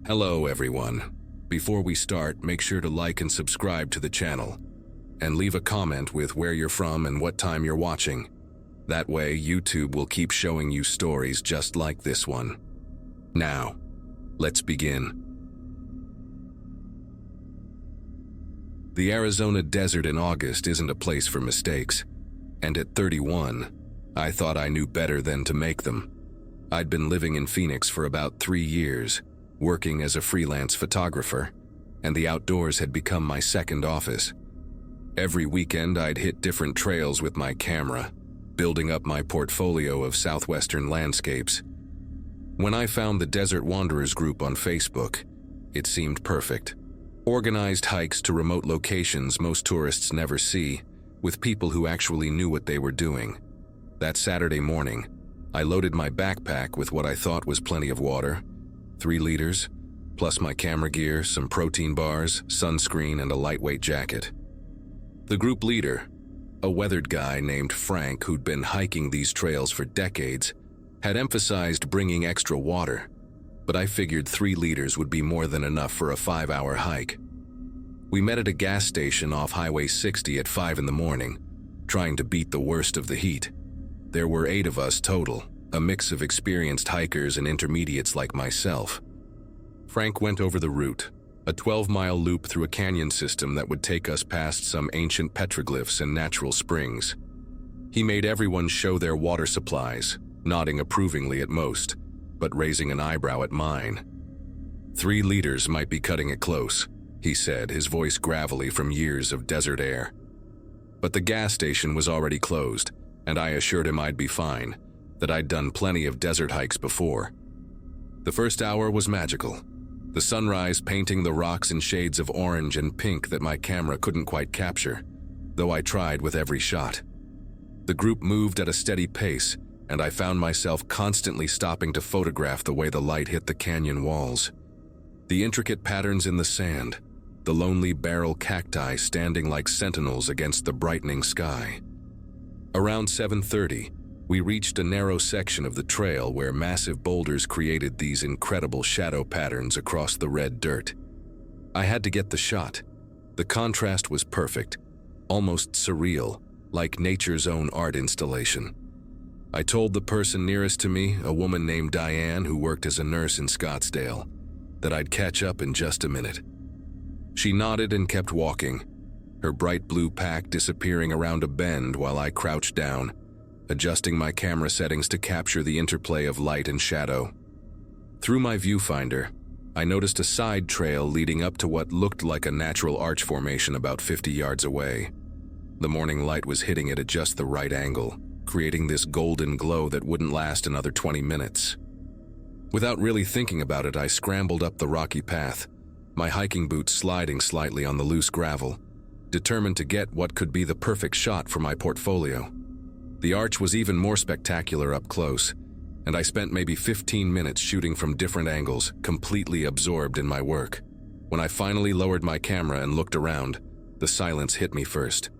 Hello everyone. Before we start, make sure to like and subscribe to the channel, and leave a comment with where you're from and what time you're watching. That way, YouTube will keep showing you stories just like this one. Now, let's begin. The Arizona desert in August isn't a place for mistakes, and at 31, I thought I knew better than to make them. I'd been living in Phoenix for about 3 years, working as a freelance photographer, and the outdoors had become my second office. Every weekend I'd hit different trails with my camera, building up my portfolio of southwestern landscapes. When I found the Desert Wanderers group on Facebook, it seemed perfect. Organized hikes to remote locations most tourists never see, with people who actually knew what they were doing. That Saturday morning, I loaded my backpack with what I thought was plenty of water, 3 liters, plus my camera gear, some protein bars, sunscreen, and a lightweight jacket. The group leader, a weathered guy named Frank who'd been hiking these trails for decades, had emphasized bringing extra water, but I figured 3 liters would be more than enough for a 5-hour hike. We met at a gas station off Highway 60 at 5 in the morning, trying to beat the worst of the heat. There were 8 of us total, a mix of experienced hikers and intermediates like myself. Frank went over the route, a 12-mile loop through a canyon system that would take us past some ancient petroglyphs and natural springs. He made everyone show their water supplies, nodding approvingly at most, but raising an eyebrow at mine. 3 liters might be cutting it close, he said, his voice gravelly from years of desert air. But the gas station was already closed, and I assured him I'd be fine, that I'd done plenty of desert hikes before. The first hour was magical, the sunrise painting the rocks in shades of orange and pink that my camera couldn't quite capture, though I tried with every shot. The group moved at a steady pace, and I found myself constantly stopping to photograph the way the light hit the canyon walls. The intricate patterns in the sand, the lonely barrel cacti standing like sentinels against the brightening sky. Around 7:30, we reached a narrow section of the trail where massive boulders created these incredible shadow patterns across the red dirt. I had to get the shot. The contrast was perfect, almost surreal, like nature's own art installation. I told the person nearest to me, a woman named Diane who worked as a nurse in Scottsdale, that I'd catch up in just a minute. She nodded and kept walking, her bright blue pack disappearing around a bend while I crouched down, adjusting my camera settings to capture the interplay of light and shadow. Through my viewfinder, I noticed a side trail leading up to what looked like a natural arch formation about 50 yards away. The morning light was hitting it at just the right angle, creating this golden glow that wouldn't last another 20 minutes. Without really thinking about it, I scrambled up the rocky path, my hiking boots sliding slightly on the loose gravel, determined to get what could be the perfect shot for my portfolio. The arch was even more spectacular up close, and I spent maybe 15 minutes shooting from different angles, completely absorbed in my work. When I finally lowered my camera and looked around, the silence hit me first.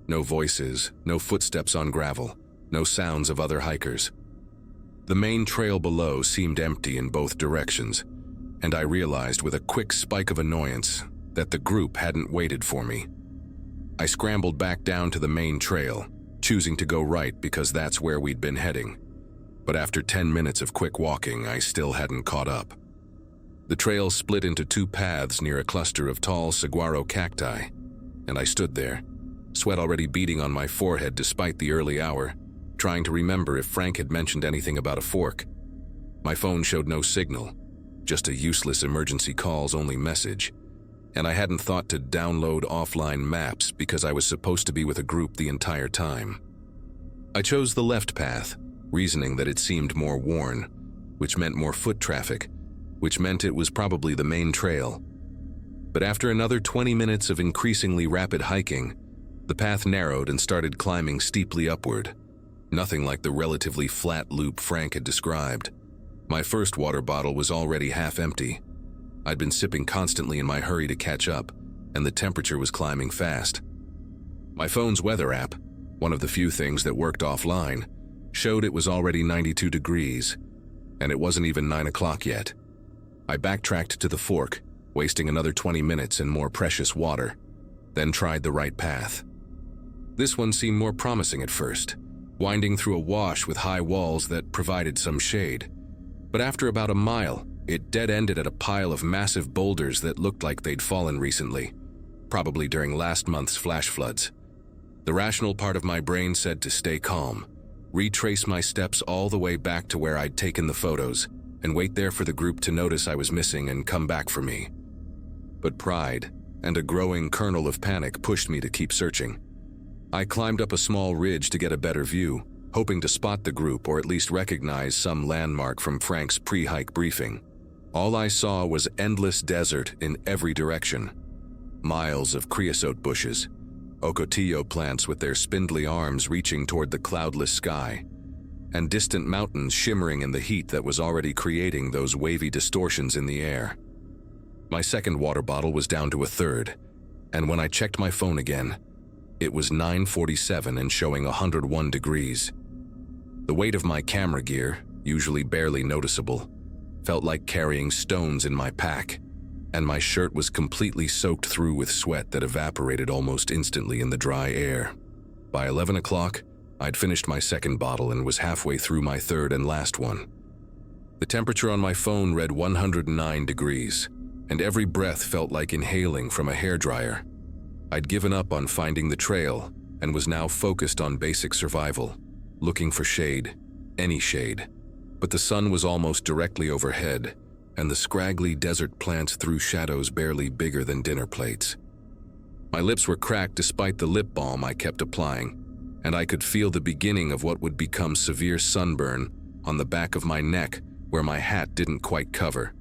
No voices, no footsteps on gravel, no sounds of other hikers. The main trail below seemed empty in both directions, and I realized with a quick spike of annoyance that the group hadn't waited for me. I scrambled back down to the main trail, choosing to go right because that's where we'd been heading. But after 10 minutes of quick walking, I still hadn't caught up. The trail split into 2 paths near a cluster of tall saguaro cacti, and I stood there, sweat already beading on my forehead despite the early hour, trying to remember if Frank had mentioned anything about a fork. My phone showed no signal, just a useless emergency calls only message, and I hadn't thought to download offline maps because I was supposed to be with a group the entire time. I chose the left path, reasoning that it seemed more worn, which meant more foot traffic, which meant it was probably the main trail. But after another 20 minutes of increasingly rapid hiking, the path narrowed and started climbing steeply upward, nothing like the relatively flat loop Frank had described. My first water bottle was already half empty. I'd been sipping constantly in my hurry to catch up, and the temperature was climbing fast. My phone's weather app, one of the few things that worked offline, showed it was already 92 degrees, and it wasn't even 9 o'clock yet. I backtracked to the fork, wasting another 20 minutes in more precious water, then tried the right path. This one seemed more promising at first, winding through a wash with high walls that provided some shade. But after about a mile, it dead-ended at a pile of massive boulders that looked like they'd fallen recently, probably during last month's flash floods. The rational part of my brain said to stay calm, retrace my steps all the way back to where I'd taken the photos, and wait there for the group to notice I was missing and come back for me. But pride and a growing kernel of panic pushed me to keep searching. I climbed up a small ridge to get a better view, hoping to spot the group or at least recognize some landmark from Frank's pre-hike briefing. All I saw was endless desert in every direction. Miles of creosote bushes, ocotillo plants with their spindly arms reaching toward the cloudless sky, and distant mountains shimmering in the heat that was already creating those wavy distortions in the air. My second water bottle was down to a third, and when I checked my phone again, it was 9:47 and showing 101 degrees. The weight of my camera gear, usually barely noticeable, felt like carrying stones in my pack, and my shirt was completely soaked through with sweat that evaporated almost instantly in the dry air. By 11 o'clock, I'd finished my second bottle and was halfway through my third and last one. The temperature on my phone read 109 degrees, and every breath felt like inhaling from a hairdryer. I'd given up on finding the trail and was now focused on basic survival, looking for shade, any shade. But the sun was almost directly overhead, and the scraggly desert plants threw shadows barely bigger than dinner plates. My lips were cracked despite the lip balm I kept applying, and I could feel the beginning of what would become severe sunburn on the back of my neck where my hat didn't quite cover.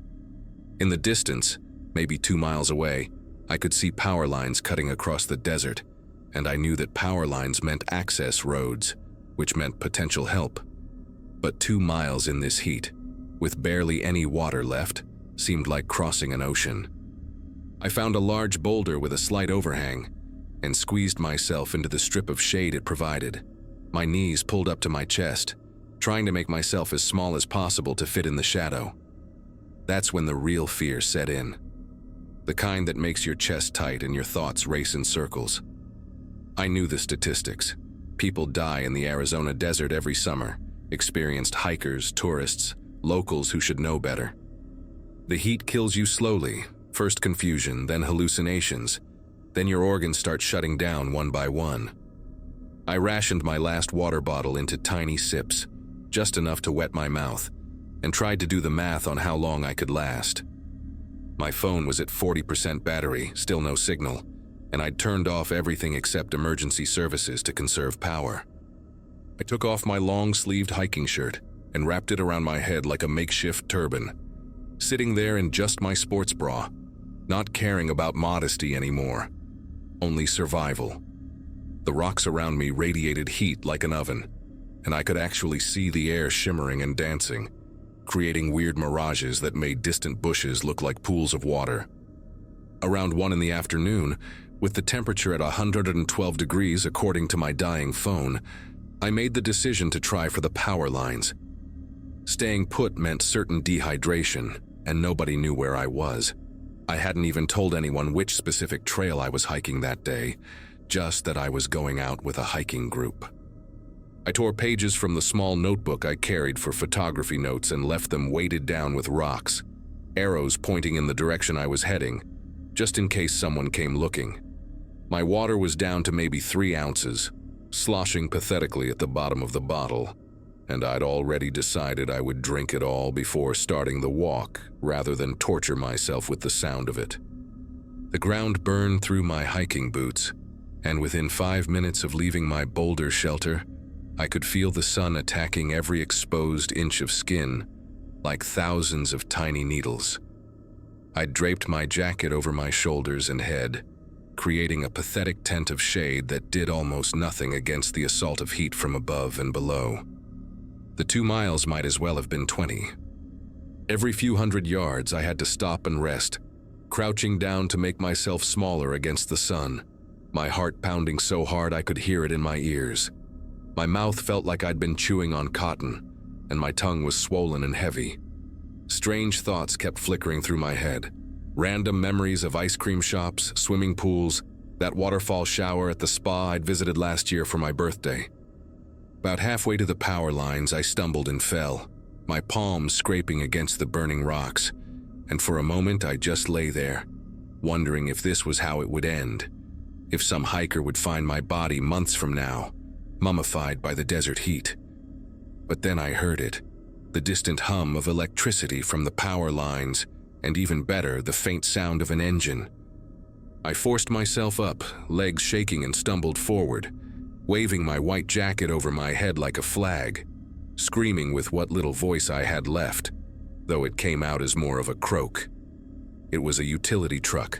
In the distance, maybe 2 miles away, I could see power lines cutting across the desert, and I knew that power lines meant access roads, which meant potential help. But 2 miles in this heat, with barely any water left, seemed like crossing an ocean. I found a large boulder with a slight overhang and squeezed myself into the strip of shade it provided, my knees pulled up to my chest, trying to make myself as small as possible to fit in the shadow. That's when the real fear set in. The kind that makes your chest tight and your thoughts race in circles. I knew the statistics. People die in the Arizona desert every summer, experienced hikers, tourists, locals who should know better. The heat kills you slowly, first confusion, then hallucinations, then your organs start shutting down one by one. I rationed my last water bottle into tiny sips, just enough to wet my mouth, and tried to do the math on how long I could last. My phone was at 40% battery, still no signal, and I'd turned off everything except emergency services to conserve power. I took off my long-sleeved hiking shirt and wrapped it around my head like a makeshift turban, sitting there in just my sports bra, not caring about modesty anymore, only survival. The rocks around me radiated heat like an oven, and I could actually see the air shimmering and dancing, creating weird mirages that made distant bushes look like pools of water. Around 1 in the afternoon, with the temperature at 112 degrees according to my dying phone, I made the decision to try for the power lines. Staying put meant certain dehydration, and nobody knew where I was. I hadn't even told anyone which specific trail I was hiking that day, just that I was going out with a hiking group. I tore pages from the small notebook I carried for photography notes and left them weighted down with rocks, arrows pointing in the direction I was heading, just in case someone came looking. My water was down to maybe 3 ounces, sloshing pathetically at the bottom of the bottle, and I'd already decided I would drink it all before starting the walk rather than torture myself with the sound of it. The ground burned through my hiking boots, and within 5 minutes of leaving my boulder shelter, I could feel the sun attacking every exposed inch of skin like thousands of tiny needles. I'd draped my jacket over my shoulders and head, creating a pathetic tent of shade that did almost nothing against the assault of heat from above and below. The 2 miles might as well have been 20. Every few hundred yards, I had to stop and rest, crouching down to make myself smaller against the sun, my heart pounding so hard I could hear it in my ears. My mouth felt like I'd been chewing on cotton, and my tongue was swollen and heavy. Strange thoughts kept flickering through my head. Random memories of ice cream shops, swimming pools, that waterfall shower at the spa I'd visited last year for my birthday. About halfway to the power lines, I stumbled and fell, my palms scraping against the burning rocks, and for a moment I just lay there, wondering if this was how it would end, if some hiker would find my body months from now, mummified by the desert heat. But then I heard it, the distant hum of electricity from the power lines, and even better, the faint sound of an engine. I forced myself up, legs shaking, and stumbled forward, waving my white jacket over my head like a flag, screaming with what little voice I had left, though it came out as more of a croak. It was a utility truck,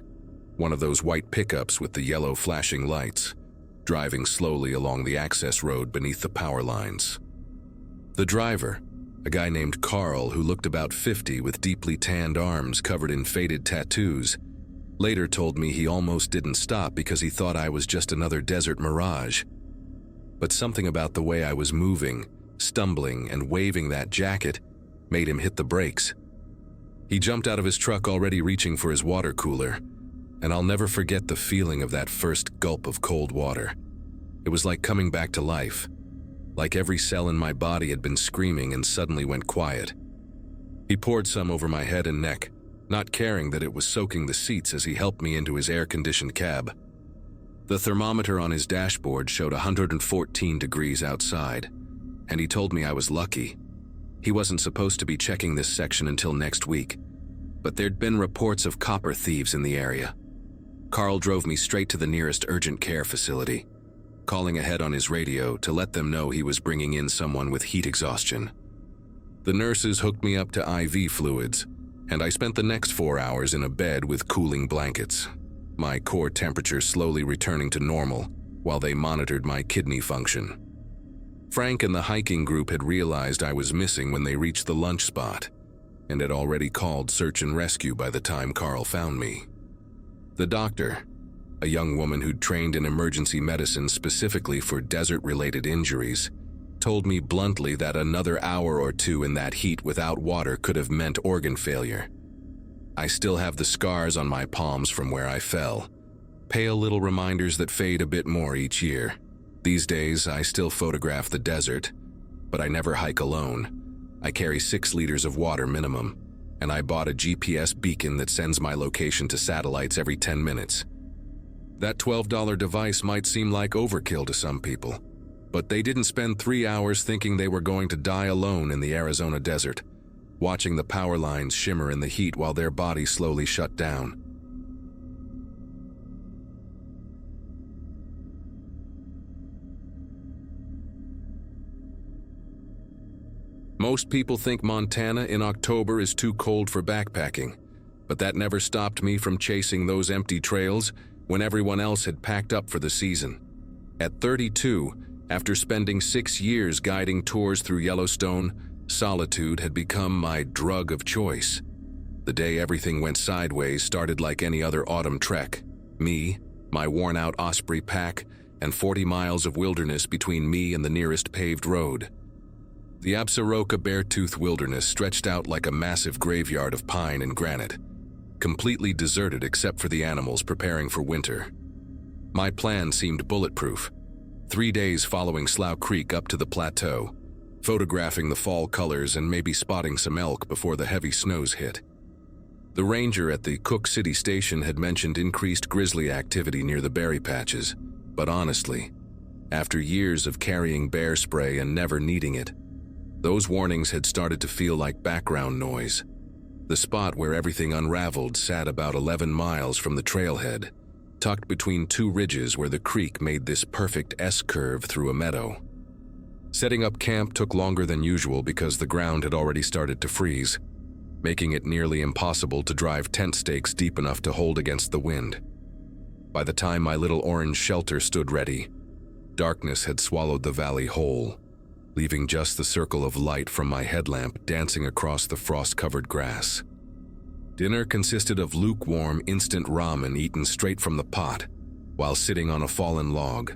one of those white pickups with the yellow flashing lights, driving slowly along the access road beneath the power lines. The driver, a guy named Carl who looked about 50 with deeply tanned arms covered in faded tattoos, later told me he almost didn't stop because he thought I was just another desert mirage. But something about the way I was moving, stumbling, and waving that jacket made him hit the brakes. He jumped out of his truck already reaching for his water cooler, and I'll never forget the feeling of that first gulp of cold water. It was like coming back to life, like every cell in my body had been screaming and suddenly went quiet. He poured some over my head and neck, not caring that it was soaking the seats as he helped me into his air-conditioned cab. The thermometer on his dashboard showed 114 degrees outside, and he told me I was lucky. He wasn't supposed to be checking this section until next week, but there'd been reports of copper thieves in the area. Carl drove me straight to the nearest urgent care facility, calling ahead on his radio to let them know he was bringing in someone with heat exhaustion. The nurses hooked me up to IV fluids, and I spent the next 4 hours in a bed with cooling blankets, my core temperature slowly returning to normal while they monitored my kidney function. Frank and the hiking group had realized I was missing when they reached the lunch spot, and had already called search and rescue by the time Carl found me. The doctor, a young woman who'd trained in emergency medicine specifically for desert-related injuries, told me bluntly that another hour or two in that heat without water could have meant organ failure. I still have the scars on my palms from where I fell, pale little reminders that fade a bit more each year. These days, I still photograph the desert, but I never hike alone. I carry 6 liters of water minimum, and I bought a GPS beacon that sends my location to satellites every 10 minutes. That $12 device might seem like overkill to some people, but they didn't spend 3 hours thinking they were going to die alone in the Arizona desert, watching the power lines shimmer in the heat while their bodies slowly shut down. Most people think Montana in October is too cold for backpacking, but that never stopped me from chasing those empty trails when everyone else had packed up for the season. At 32, after spending 6 years guiding tours through Yellowstone, solitude had become my drug of choice. The day everything went sideways started like any other autumn trek. Me, my worn-out Osprey pack, and 40 miles of wilderness between me and the nearest paved road. The Absaroka Beartooth Wilderness stretched out like a massive graveyard of pine and granite, completely deserted except for the animals preparing for winter. My plan seemed bulletproof. 3 days following Slough Creek up to the plateau, photographing the fall colors and maybe spotting some elk before the heavy snows hit. The ranger at the Cook City station had mentioned increased grizzly activity near the berry patches, but honestly, after years of carrying bear spray and never needing it, those warnings had started to feel like background noise. The spot where everything unraveled sat about 11 miles from the trailhead, tucked between 2 ridges where the creek made this perfect S-curve through a meadow. Setting up camp took longer than usual because the ground had already started to freeze, making it nearly impossible to drive tent stakes deep enough to hold against the wind. By the time my little orange shelter stood ready, darkness had swallowed the valley whole, leaving just the circle of light from my headlamp dancing across the frost-covered grass. Dinner consisted of lukewarm instant ramen eaten straight from the pot, while sitting on a fallen log,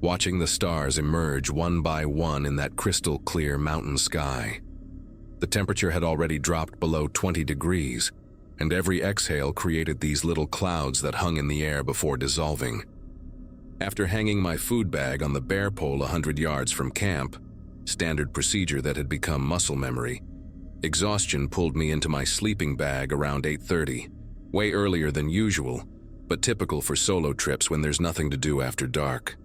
watching the stars emerge one by one in that crystal-clear mountain sky. The temperature had already dropped below 20 degrees, and every exhale created these little clouds that hung in the air before dissolving. After hanging my food bag on the bear pole 100 yards from camp, standard procedure that had become muscle memory, exhaustion pulled me into my sleeping bag around 8:30, way earlier than usual, but typical for solo trips when there's nothing to do after dark.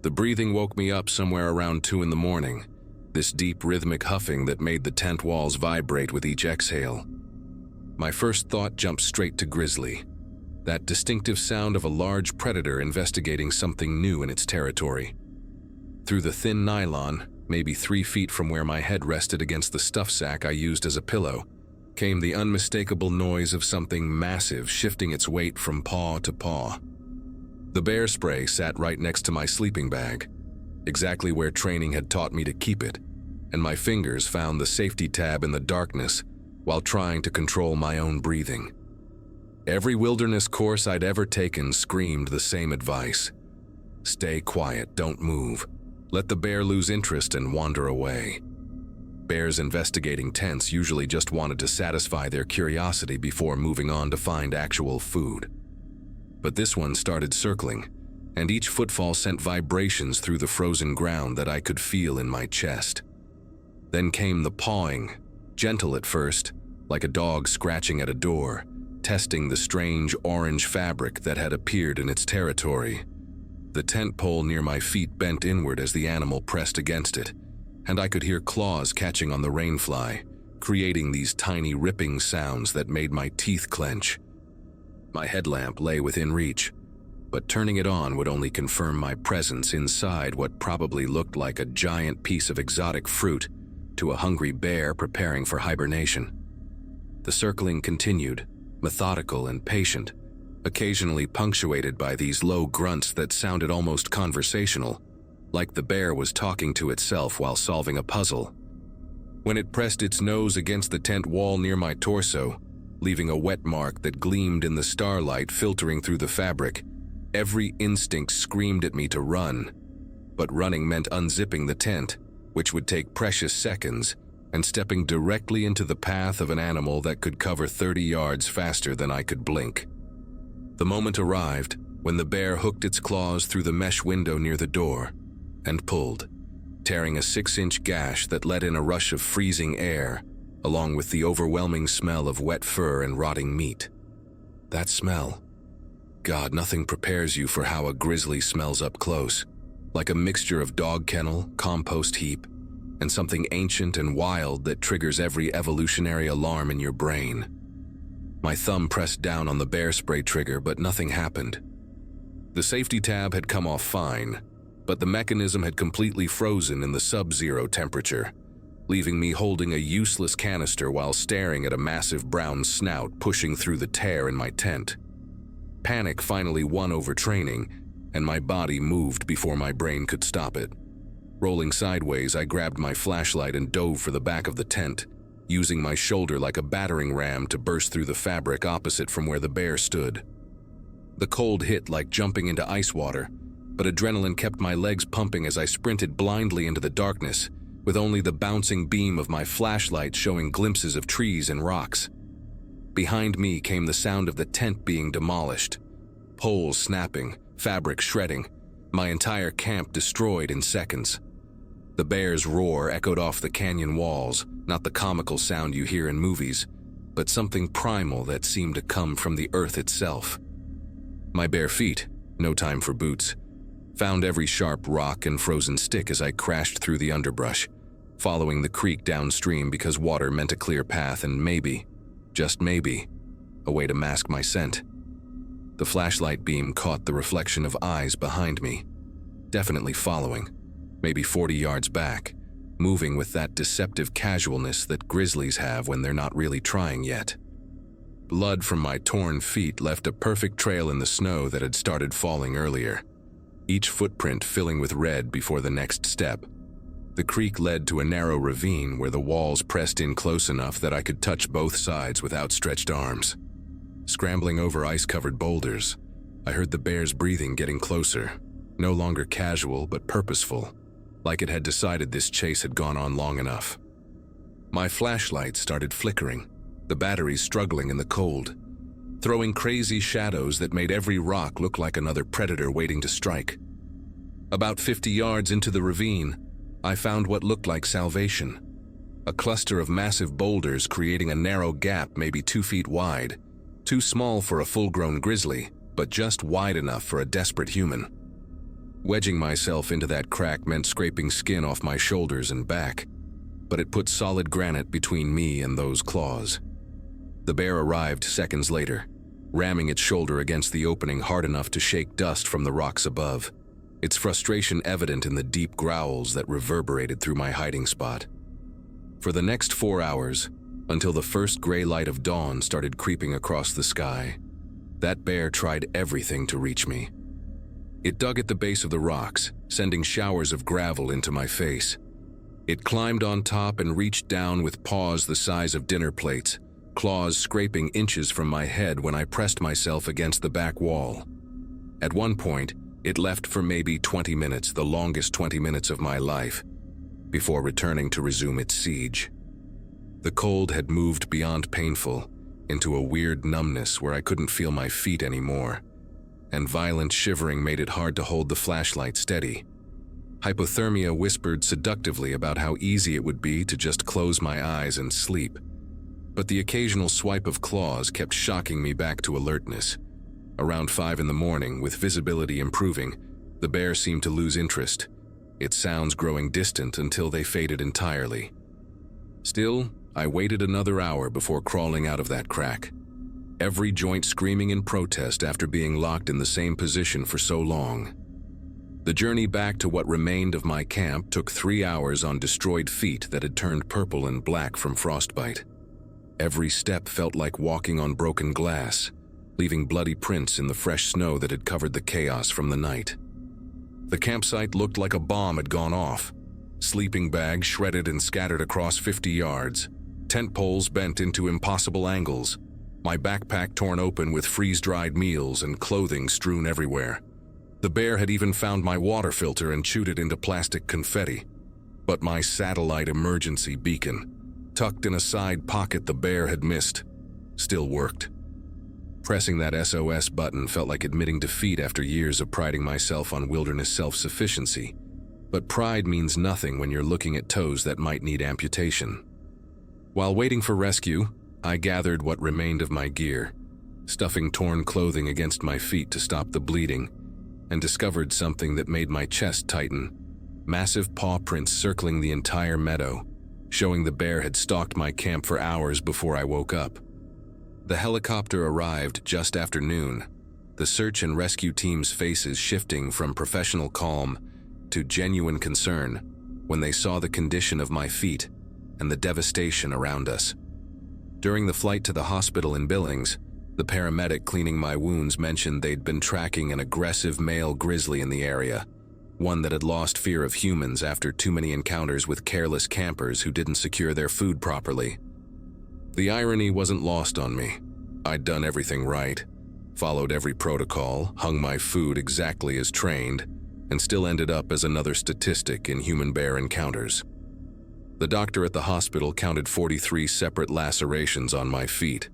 The breathing woke me up somewhere around 2 in the morning, this deep rhythmic huffing that made the tent walls vibrate with each exhale. My first thought jumped straight to grizzly, that distinctive sound of a large predator investigating something new in its territory. Through the thin nylon, maybe 3 feet from where my head rested against the stuff sack I used as a pillow, came the unmistakable noise of something massive shifting its weight from paw to paw. The bear spray sat right next to my sleeping bag, exactly where training had taught me to keep it, and my fingers found the safety tab in the darkness while trying to control my own breathing. Every wilderness course I'd ever taken screamed the same advice. Stay quiet, don't move. Let the bear lose interest and wander away. Bears investigating tents usually just wanted to satisfy their curiosity before moving on to find actual food. But this one started circling, and each footfall sent vibrations through the frozen ground that I could feel in my chest. Then came the pawing, gentle at first, like a dog scratching at a door, testing the strange orange fabric that had appeared in its territory. The tent pole near my feet bent inward as the animal pressed against it, and I could hear claws catching on the rainfly, creating these tiny ripping sounds that made my teeth clench. My headlamp lay within reach, but turning it on would only confirm my presence inside what probably looked like a giant piece of exotic fruit to a hungry bear preparing for hibernation. The circling continued, methodical and patient, occasionally punctuated by these low grunts that sounded almost conversational, like the bear was talking to itself while solving a puzzle. When it pressed its nose against the tent wall near my torso, leaving a wet mark that gleamed in the starlight filtering through the fabric, every instinct screamed at me to run. But running meant unzipping the tent, which would take precious seconds, and stepping directly into the path of an animal that could cover 30 yards faster than I could blink. The moment arrived when the bear hooked its claws through the mesh window near the door and pulled, tearing a 6-inch gash that let in a rush of freezing air, along with the overwhelming smell of wet fur and rotting meat. That smell. God, nothing prepares you for how a grizzly smells up close, like a mixture of dog kennel, compost heap, and something ancient and wild that triggers every evolutionary alarm in your brain. My thumb pressed down on the bear spray trigger, but nothing happened. The safety tab had come off fine, but the mechanism had completely frozen in the sub-zero temperature, leaving me holding a useless canister while staring at a massive brown snout pushing through the tear in my tent. Panic finally won over training, and my body moved before my brain could stop it. Rolling sideways, I grabbed my flashlight and dove for the back of the tent, using my shoulder like a battering ram to burst through the fabric opposite from where the bear stood. The cold hit like jumping into ice water, but adrenaline kept my legs pumping as I sprinted blindly into the darkness, with only the bouncing beam of my flashlight showing glimpses of trees and rocks. Behind me came the sound of the tent being demolished, poles snapping, fabric shredding, my entire camp destroyed in seconds. The bear's roar echoed off the canyon walls, not the comical sound you hear in movies, but something primal that seemed to come from the earth itself. My bare feet, no time for boots, found every sharp rock and frozen stick as I crashed through the underbrush, following the creek downstream because water meant a clear path and maybe, just maybe, a way to mask my scent. The flashlight beam caught the reflection of eyes behind me, definitely following, maybe 40 yards back, moving with that deceptive casualness that grizzlies have when they're not really trying yet. Blood from my torn feet left a perfect trail in the snow that had started falling earlier, each footprint filling with red before the next step. The creek led to a narrow ravine where the walls pressed in close enough that I could touch both sides with outstretched arms. Scrambling over ice-covered boulders, I heard the bear's breathing getting closer, no longer casual but purposeful, like it had decided this chase had gone on long enough. My flashlight started flickering, the batteries struggling in the cold, throwing crazy shadows that made every rock look like another predator waiting to strike. About 50 yards into the ravine, I found what looked like salvation. A cluster of massive boulders creating a narrow gap maybe 2 feet wide, too small for a full-grown grizzly, but just wide enough for a desperate human. Wedging myself into that crack meant scraping skin off my shoulders and back, but it put solid granite between me and those claws. The bear arrived seconds later, ramming its shoulder against the opening hard enough to shake dust from the rocks above, its frustration evident in the deep growls that reverberated through my hiding spot. For the next 4 hours, until the first gray light of dawn started creeping across the sky, that bear tried everything to reach me. It dug at the base of the rocks, sending showers of gravel into my face. It climbed on top and reached down with paws the size of dinner plates, claws scraping inches from my head when I pressed myself against the back wall. At one point, it left for maybe 20 minutes, the longest 20 minutes of my life, before returning to resume its siege. The cold had moved beyond painful into a weird numbness where I couldn't feel my feet anymore, and violent shivering made it hard to hold the flashlight steady. Hypothermia whispered seductively about how easy it would be to just close my eyes and sleep, but the occasional swipe of claws kept shocking me back to alertness. Around 5 in the morning, with visibility improving, the bear seemed to lose interest, its sounds growing distant until they faded entirely. Still, I waited another hour before crawling out of that crack, every joint screaming in protest after being locked in the same position for so long. The journey back to what remained of my camp took 3 hours on destroyed feet that had turned purple and black from frostbite. Every step felt like walking on broken glass, leaving bloody prints in the fresh snow that had covered the chaos from the night. The campsite looked like a bomb had gone off. Sleeping bags shredded and scattered across 50 yards, tent poles bent into impossible angles, my backpack torn open with freeze-dried meals and clothing strewn everywhere. The bear had even found my water filter and chewed it into plastic confetti. But my satellite emergency beacon, tucked in a side pocket the bear had missed, still worked. Pressing that SOS button felt like admitting defeat after years of priding myself on wilderness self-sufficiency. But pride means nothing when you're looking at toes that might need amputation. While waiting for rescue, I gathered what remained of my gear, stuffing torn clothing against my feet to stop the bleeding, and discovered something that made my chest tighten: massive paw prints circling the entire meadow, showing the bear had stalked my camp for hours before I woke up. The helicopter arrived just after noon, the search and rescue team's faces shifting from professional calm to genuine concern when they saw the condition of my feet and the devastation around us. During the flight to the hospital in Billings, the paramedic cleaning my wounds mentioned they'd been tracking an aggressive male grizzly in the area, one that had lost fear of humans after too many encounters with careless campers who didn't secure their food properly. The irony wasn't lost on me. I'd done everything right, followed every protocol, hung my food exactly as trained, and still ended up as another statistic in human-bear encounters. The doctor at the hospital counted 43 separate lacerations on my feet,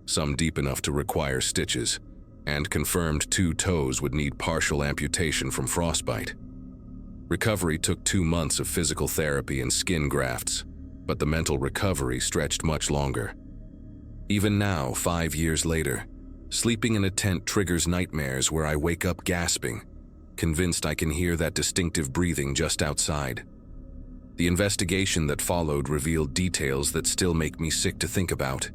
some deep enough to require stitches, and confirmed 2 toes would need partial amputation from frostbite. Recovery took 2 months of physical therapy and skin grafts, but the mental recovery stretched much longer. Even now, 5 years later, sleeping in a tent triggers nightmares where I wake up gasping, convinced I can hear that distinctive breathing just outside. The investigation that followed revealed details that still make me sick to think about.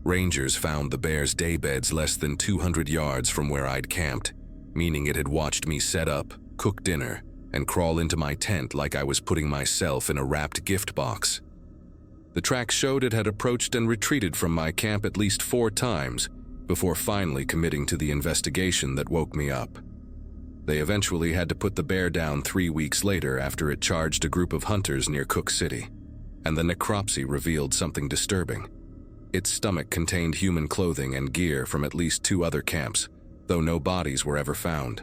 Rangers found the bear's daybeds less than 200 yards from where I'd camped, meaning it had watched me set up, cook dinner, and crawl into my tent like I was putting myself in a wrapped gift box. The tracks showed it had approached and retreated from my camp at least 4 times before finally committing to the investigation that woke me up. They eventually had to put the bear down 3 weeks later after it charged a group of hunters near Cook City, and the necropsy revealed something disturbing. Its stomach contained human clothing and gear from at least 2 other camps, though no bodies were ever found.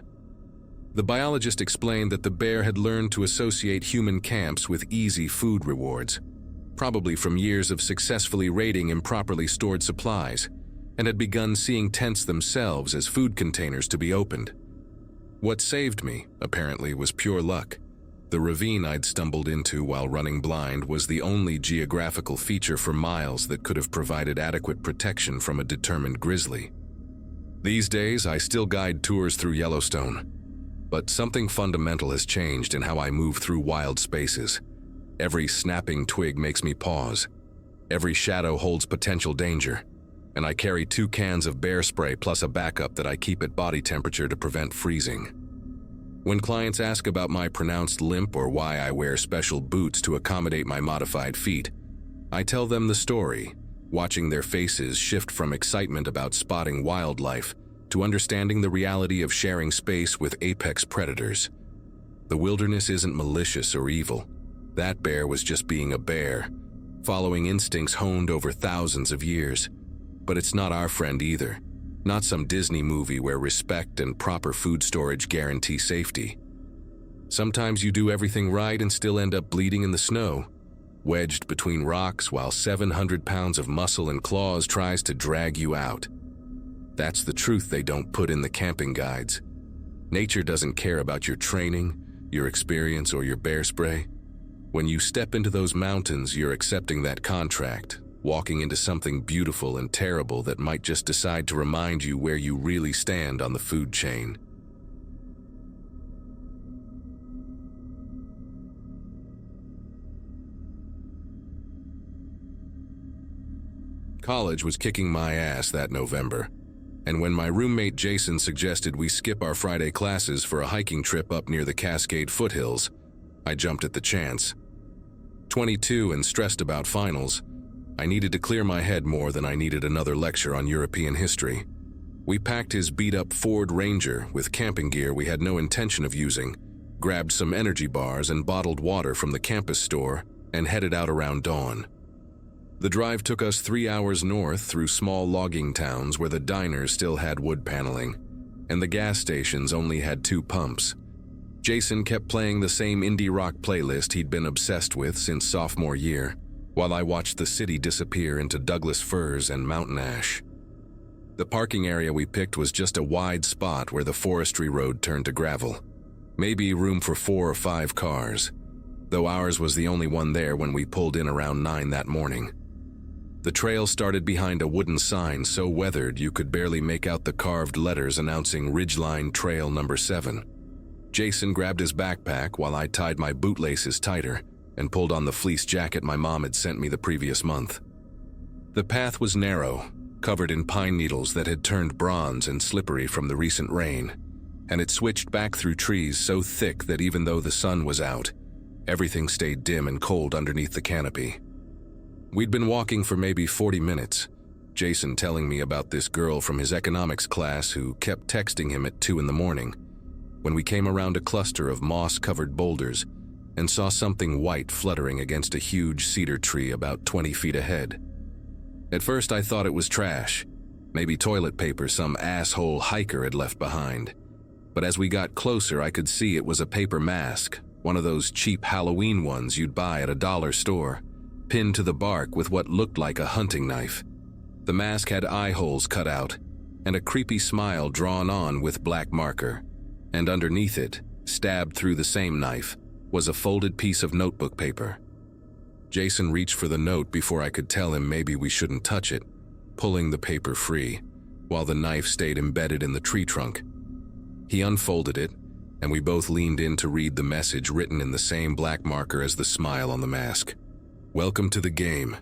The biologist explained that the bear had learned to associate human camps with easy food rewards. probably from years of successfully raiding improperly stored supplies, and had begun seeing tents themselves as food containers to be opened. What saved me, apparently, was pure luck. The ravine I'd stumbled into while running blind was the only geographical feature for miles that could have provided adequate protection from a determined grizzly. These days, I still guide tours through Yellowstone, but something fundamental has changed in how I move through wild spaces. Every snapping twig makes me pause. Every shadow holds potential danger, and I carry 2 cans of bear spray plus a backup that I keep at body temperature to prevent freezing. When clients ask about my pronounced limp or why I wear special boots to accommodate my modified feet, I tell them the story, watching their faces shift from excitement about spotting wildlife to understanding the reality of sharing space with apex predators. The wilderness isn't malicious or evil. That bear was just being a bear, following instincts honed over thousands of years. But it's not our friend either. Not some Disney movie where respect and proper food storage guarantee safety. Sometimes you do everything right and still end up bleeding in the snow, wedged between rocks while 700 pounds of muscle and claws tries to drag you out. That's the truth they don't put in the camping guides. Nature doesn't care about your training, your experience, or your bear spray. When you step into those mountains, you're accepting that contract, walking into something beautiful and terrible that might just decide to remind you where you really stand on the food chain. College was kicking my ass that November, and when my roommate Jason suggested we skip our Friday classes for a hiking trip up near the Cascade foothills, I jumped at the chance. 22 and stressed about finals, I needed to clear my head more than I needed another lecture on European history. We packed his beat-up Ford Ranger with camping gear we had no intention of using, grabbed some energy bars and bottled water from the campus store, and headed out around dawn. The drive took us 3 hours north through small logging towns where the diners still had wood paneling, and the gas stations only had 2 pumps. Jason kept playing the same indie rock playlist he'd been obsessed with since sophomore year, while I watched the city disappear into Douglas firs and mountain ash. The parking area we picked was just a wide spot where the forestry road turned to gravel. Maybe room for 4 or 5 cars, though ours was the only one there when we pulled in around 9 that morning. The trail started behind a wooden sign so weathered you could barely make out the carved letters announcing Ridgeline Trail Number 7. Jason grabbed his backpack while I tied my bootlaces tighter and pulled on the fleece jacket my mom had sent me the previous month. The path was narrow, covered in pine needles that had turned bronze and slippery from the recent rain, and it switched back through trees so thick that even though the sun was out, everything stayed dim and cold underneath the canopy. We'd been walking for maybe 40 minutes, Jason telling me about this girl from his economics class who kept texting him at 2 in the morning, when we came around a cluster of moss-covered boulders and saw something white fluttering against a huge cedar tree about 20 feet ahead. At first I thought it was trash, maybe toilet paper some asshole hiker had left behind. But as we got closer I could see it was a paper mask, one of those cheap Halloween ones you'd buy at a dollar store, pinned to the bark with what looked like a hunting knife. The mask had eye holes cut out, and a creepy smile drawn on with black marker, and underneath it, stabbed through the same knife, was a folded piece of notebook paper. Jason reached for the note before I could tell him maybe we shouldn't touch it, pulling the paper free, while the knife stayed embedded in the tree trunk. He unfolded it, and we both leaned in to read the message written in the same black marker as the smile on the mask. Welcome to the game.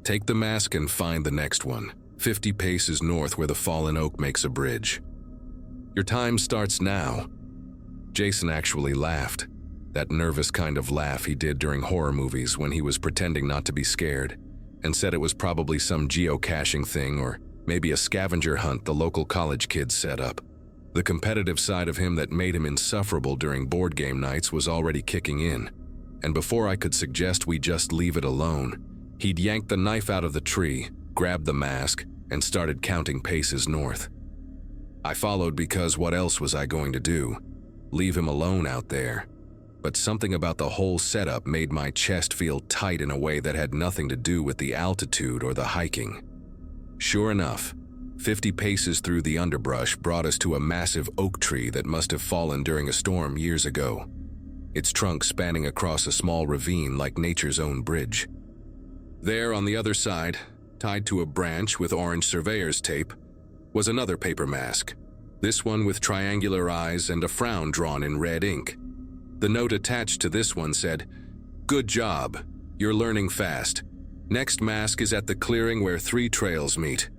Take the mask and find the next one, 50 paces north where the fallen oak makes a bridge. Your time starts now. Jason actually laughed, that nervous kind of laugh he did during horror movies when he was pretending not to be scared, and said it was probably some geocaching thing or maybe a scavenger hunt the local college kids set up. The competitive side of him that made him insufferable during board game nights was already kicking in, and before I could suggest we just leave it alone, he'd yanked the knife out of the tree, grabbed the mask, and started counting paces north. I followed because what else was I going to do? Leave him alone out there? but something about the whole setup made my chest feel tight in a way that had nothing to do with the altitude or the hiking. Sure enough, 50 paces through the underbrush brought us to a massive oak tree that must have fallen during a storm years ago, its trunk spanning across a small ravine like nature's own bridge. There on the other side, tied to a branch with orange surveyor's tape, was another paper mask, this one with triangular eyes and a frown drawn in red ink. The note attached to this one said, "Good job. You're learning fast. Next mask is at the clearing where 3 trails meet.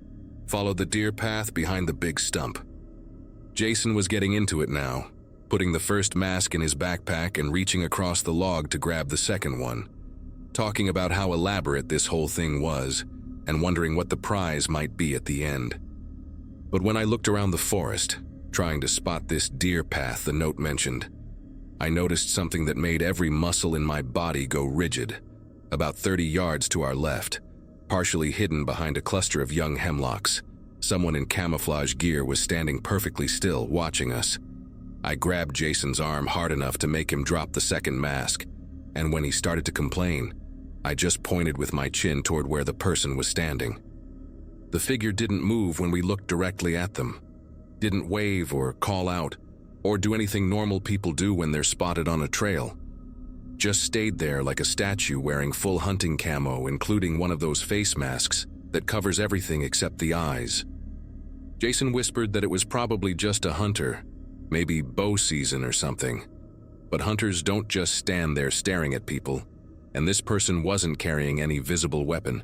Follow the deer path behind the big stump." Jason was getting into it now, putting the first mask in his backpack and reaching across the log to grab the second one, talking about how elaborate this whole thing was and wondering what the prize might be at the end. But when I looked around the forest, trying to spot this deer path the note mentioned, I noticed something that made every muscle in my body go rigid. About 30 yards to our left, partially hidden behind a cluster of young hemlocks, someone in camouflage gear was standing perfectly still, watching us. I grabbed Jason's arm hard enough to make him drop the second mask, and when he started to complain, I just pointed with my chin toward where the person was standing. The figure didn't move when we looked directly at them, didn't wave or call out, or do anything normal people do when they're spotted on a trail. Just stayed there like a statue wearing full hunting camo, including one of those face masks that covers everything except the eyes. Jason whispered that it was probably just a hunter, maybe bow season or something. But hunters don't just stand there staring at people, and this person wasn't carrying any visible weapon,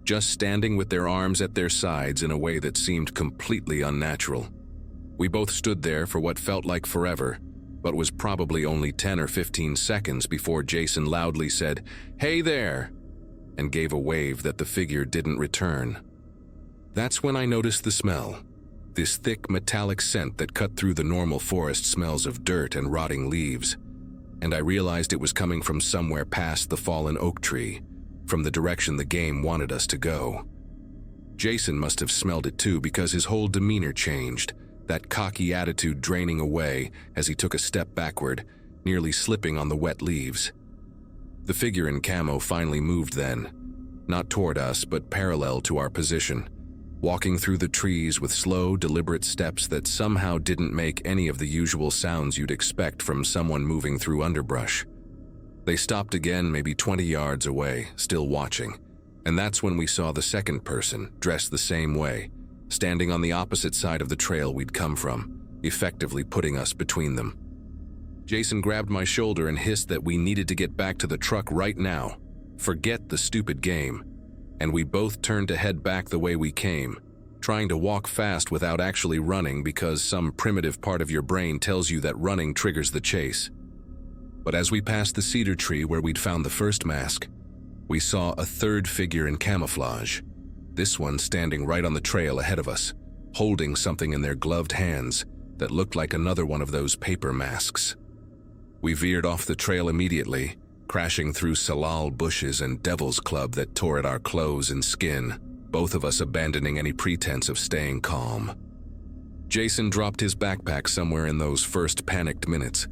just standing with their arms at their sides in a way that seemed completely unnatural. We both stood there for what felt like forever, but was probably only 10 or 15 seconds before Jason loudly said, "Hey there," and gave a wave that the figure didn't return. That's when I noticed the smell, this thick metallic scent that cut through the normal forest smells of dirt and rotting leaves, and I realized it was coming from somewhere past the fallen oak tree, from the direction the game wanted us to go. Jason must have smelled it too because his whole demeanor changed, that cocky attitude draining away as he took a step backward, nearly slipping on the wet leaves. The figure in camo finally moved then, not toward us but parallel to our position, walking through the trees with slow, deliberate steps that somehow didn't make any of the usual sounds you'd expect from someone moving through underbrush. They stopped again maybe 20 yards away, still watching, and that's when we saw the second person, dressed the same way, standing on the opposite side of the trail we'd come from, effectively putting us between them. Jason grabbed my shoulder and hissed that we needed to get back to the truck right now. Forget the stupid game. And we both turned to head back the way we came, trying to walk fast without actually running because some primitive part of your brain tells you that running triggers the chase. But as we passed the cedar tree where we'd found the first mask, we saw a third figure in camouflage, this one standing right on the trail ahead of us, holding something in their gloved hands that looked like another one of those paper masks. We veered off the trail immediately, crashing through salal bushes and devil's club that tore at our clothes and skin, both of us abandoning any pretense of staying calm. Jason dropped his backpack somewhere in those first panicked minutes,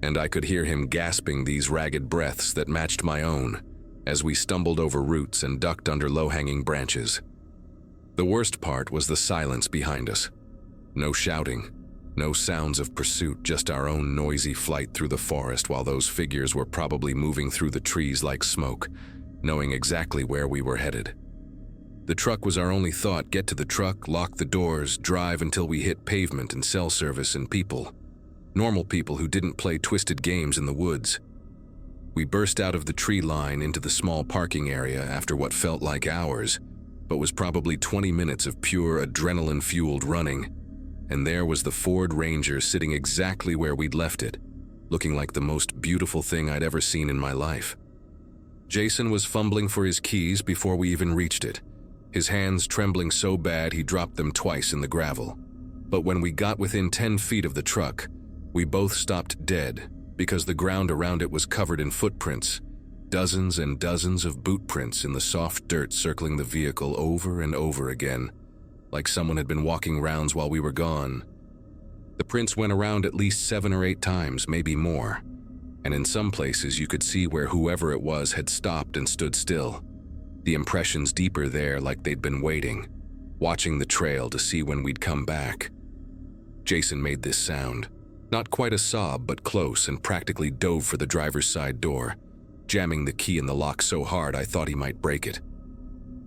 and I could hear him gasping these ragged breaths that matched my own as we stumbled over roots and ducked under low-hanging branches. The worst part was the silence behind us. No shouting, no sounds of pursuit, just our own noisy flight through the forest while those figures were probably moving through the trees like smoke, knowing exactly where we were headed. The truck was our only thought: get to the truck, lock the doors, drive until we hit pavement and cell service and people. Normal people who didn't play twisted games in the woods. We burst out of the tree line into the small parking area after what felt like hours, but was probably 20 minutes of pure adrenaline-fueled running, and there was the Ford Ranger sitting exactly where we'd left it, looking like the most beautiful thing I'd ever seen in my life. Jason was fumbling for his keys before we even reached it, his hands trembling so bad he dropped them twice in the gravel. But when we got within 10 feet of the truck, we both stopped dead because the ground around it was covered in footprints, dozens and dozens of boot prints in the soft dirt circling the vehicle over and over again, like someone had been walking rounds while we were gone. The prints went around at least 7 or 8 times, maybe more, and in some places you could see where whoever it was had stopped and stood still. The impressions deeper there, like they'd been waiting, watching the trail to see when we'd come back. Jason made this sound, not quite a sob but close, and practically dove for the driver's side door, jamming the key in the lock so hard I thought he might break it.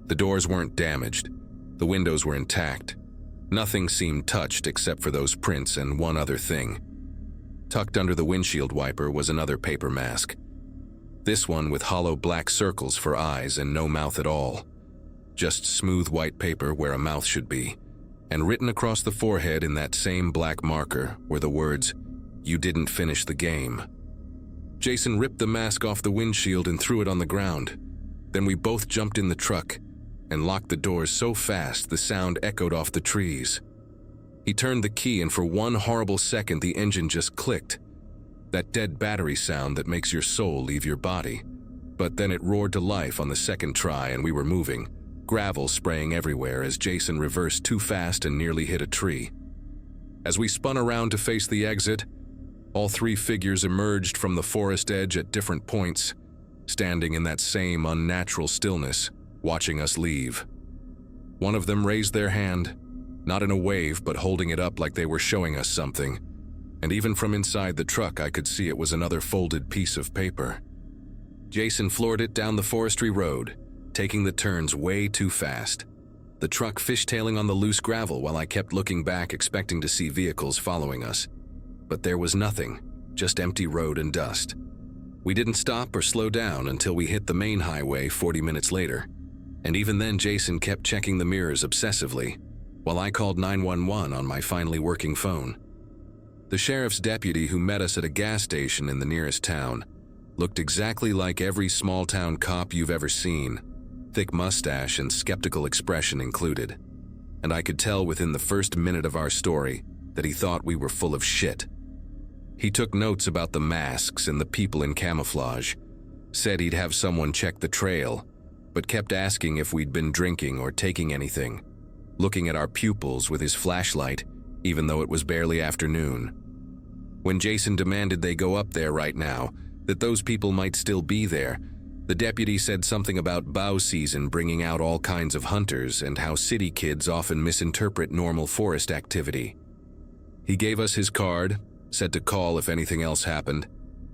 The doors weren't damaged, the windows were intact. Nothing seemed touched except for those prints and one other thing. Tucked under the windshield wiper was another paper mask. This one with hollow black circles for eyes and no mouth at all. Just smooth white paper where a mouth should be, and written across the forehead in that same black marker were the words, "You didn't finish the game." Jason ripped the mask off the windshield and threw it on the ground. Then we both jumped in the truck and locked the doors so fast the sound echoed off the trees. He turned the key, and for one horrible second the engine just clicked. That dead battery sound that makes your soul leave your body. But then it roared to life on the second try and we were moving, gravel spraying everywhere as Jason reversed too fast and nearly hit a tree. As we spun around to face the exit, all three figures emerged from the forest edge at different points, standing in that same unnatural stillness, watching us leave. One of them raised their hand, not in a wave but holding it up like they were showing us something, and even from inside the truck I could see it was another folded piece of paper. Jason floored it down the forestry road, taking the turns way too fast. The truck fishtailing on the loose gravel while I kept looking back expecting to see vehicles following us. But there was nothing, just empty road and dust. We didn't stop or slow down until we hit the main highway 40 minutes later. And even then Jason kept checking the mirrors obsessively, while I called 911 on my finally working phone. The sheriff's deputy who met us at a gas station in the nearest town looked exactly like every small-town cop you've ever seen, thick mustache and skeptical expression included. And I could tell within the first minute of our story that he thought we were full of shit. He took notes about the masks and the people in camouflage, said he'd have someone check the trail, but kept asking if we'd been drinking or taking anything, looking at our pupils with his flashlight, even though it was barely afternoon. When Jason demanded they go up there right now, that those people might still be there, the deputy said something about bow season bringing out all kinds of hunters and how city kids often misinterpret normal forest activity. He gave us his card, said to call if anything else happened,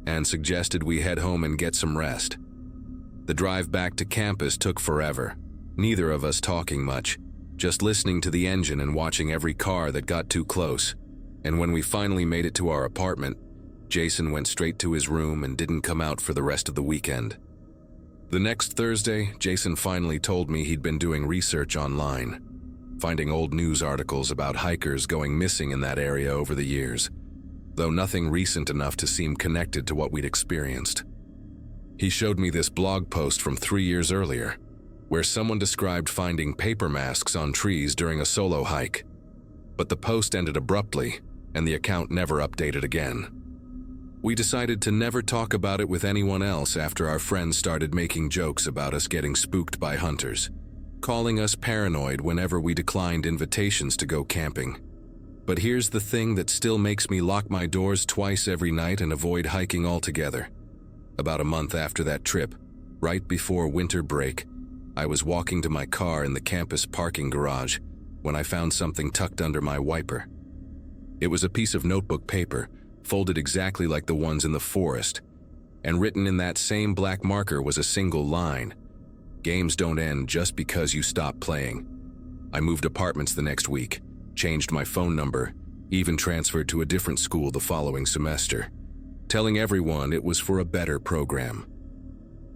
and suggested we head home and get some rest. The drive back to campus took forever, neither of us talking much, just listening to the engine and watching every car that got too close. And when we finally made it to our apartment, Jason went straight to his room and didn't come out for the rest of the weekend. The next Thursday, Jason finally told me he'd been doing research online, finding old news articles about hikers going missing in that area over the years, though nothing recent enough to seem connected to what we'd experienced. He showed me this blog post from 3 years earlier, where someone described finding paper masks on trees during a solo hike. But the post ended abruptly, and the account never updated again. We decided to never talk about it with anyone else after our friends started making jokes about us getting spooked by hunters, calling us paranoid whenever we declined invitations to go camping. But here's the thing that still makes me lock my doors twice every night and avoid hiking altogether. About a month after that trip, right before winter break, I was walking to my car in the campus parking garage when I found something tucked under my wiper. It was a piece of notebook paper, folded exactly like the ones in the forest, and written in that same black marker was a single line: "Games don't end just because you stop playing." I moved apartments the next week, changed my phone number, even transferred to a different school the following semester, telling everyone it was for a better program.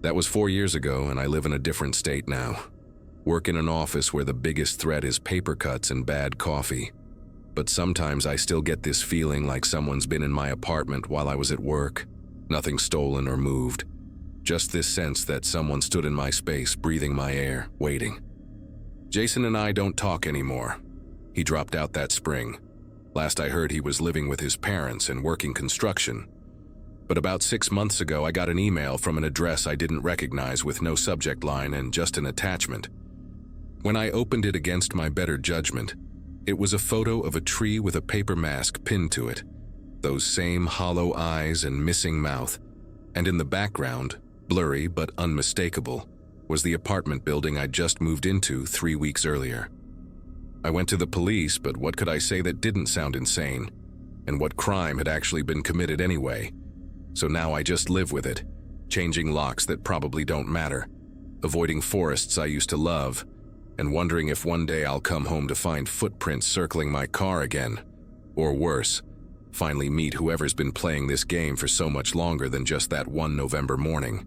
That was 4 years ago, and I live in a different state now. Work in an office where the biggest threat is paper cuts and bad coffee. But sometimes I still get this feeling like someone's been in my apartment while I was at work. Nothing stolen or moved. Just this sense that someone stood in my space, breathing my air, waiting. Jason and I don't talk anymore. He dropped out that spring. Last I heard, he was living with his parents and working construction. But about 6 months ago, I got an email from an address I didn't recognize with no subject line and just an attachment. When I opened it against my better judgment, it was a photo of a tree with a paper mask pinned to it, those same hollow eyes and missing mouth, And in the background, blurry but unmistakable, was the apartment building I'd just moved into 3 weeks earlier. I went to the police, but what could I say that didn't sound insane? And what crime had actually been committed anyway? So now I just live with it, changing locks that probably don't matter, avoiding forests I used to love, and wondering if one day I'll come home to find footprints circling my car again. Or worse, finally meet whoever's been playing this game for so much longer than just that one November morning.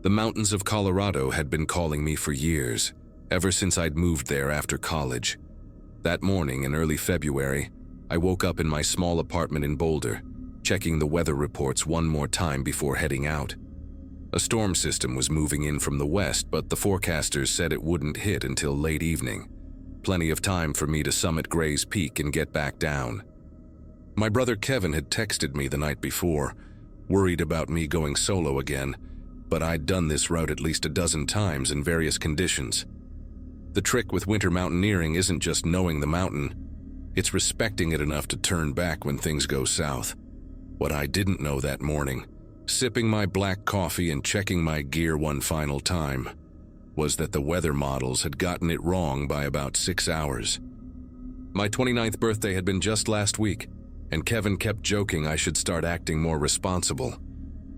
The mountains of Colorado had been calling me for years, ever since I'd moved there after college. That morning in early February, I woke up in my small apartment in Boulder, checking the weather reports one more time before heading out. A storm system was moving in from the west, but the forecasters said it wouldn't hit until late evening. Plenty of time for me to summit Gray's Peak and get back down. My brother Kevin had texted me the night before, worried about me going solo again, but I'd done this route at least a dozen times in various conditions. The trick with winter mountaineering isn't just knowing the mountain, it's respecting it enough to turn back when things go south. What I didn't know that morning, sipping my black coffee and checking my gear one final time, was that the weather models had gotten it wrong by about 6 hours. My 29th birthday had been just last week, and Kevin kept joking I should start acting more responsible.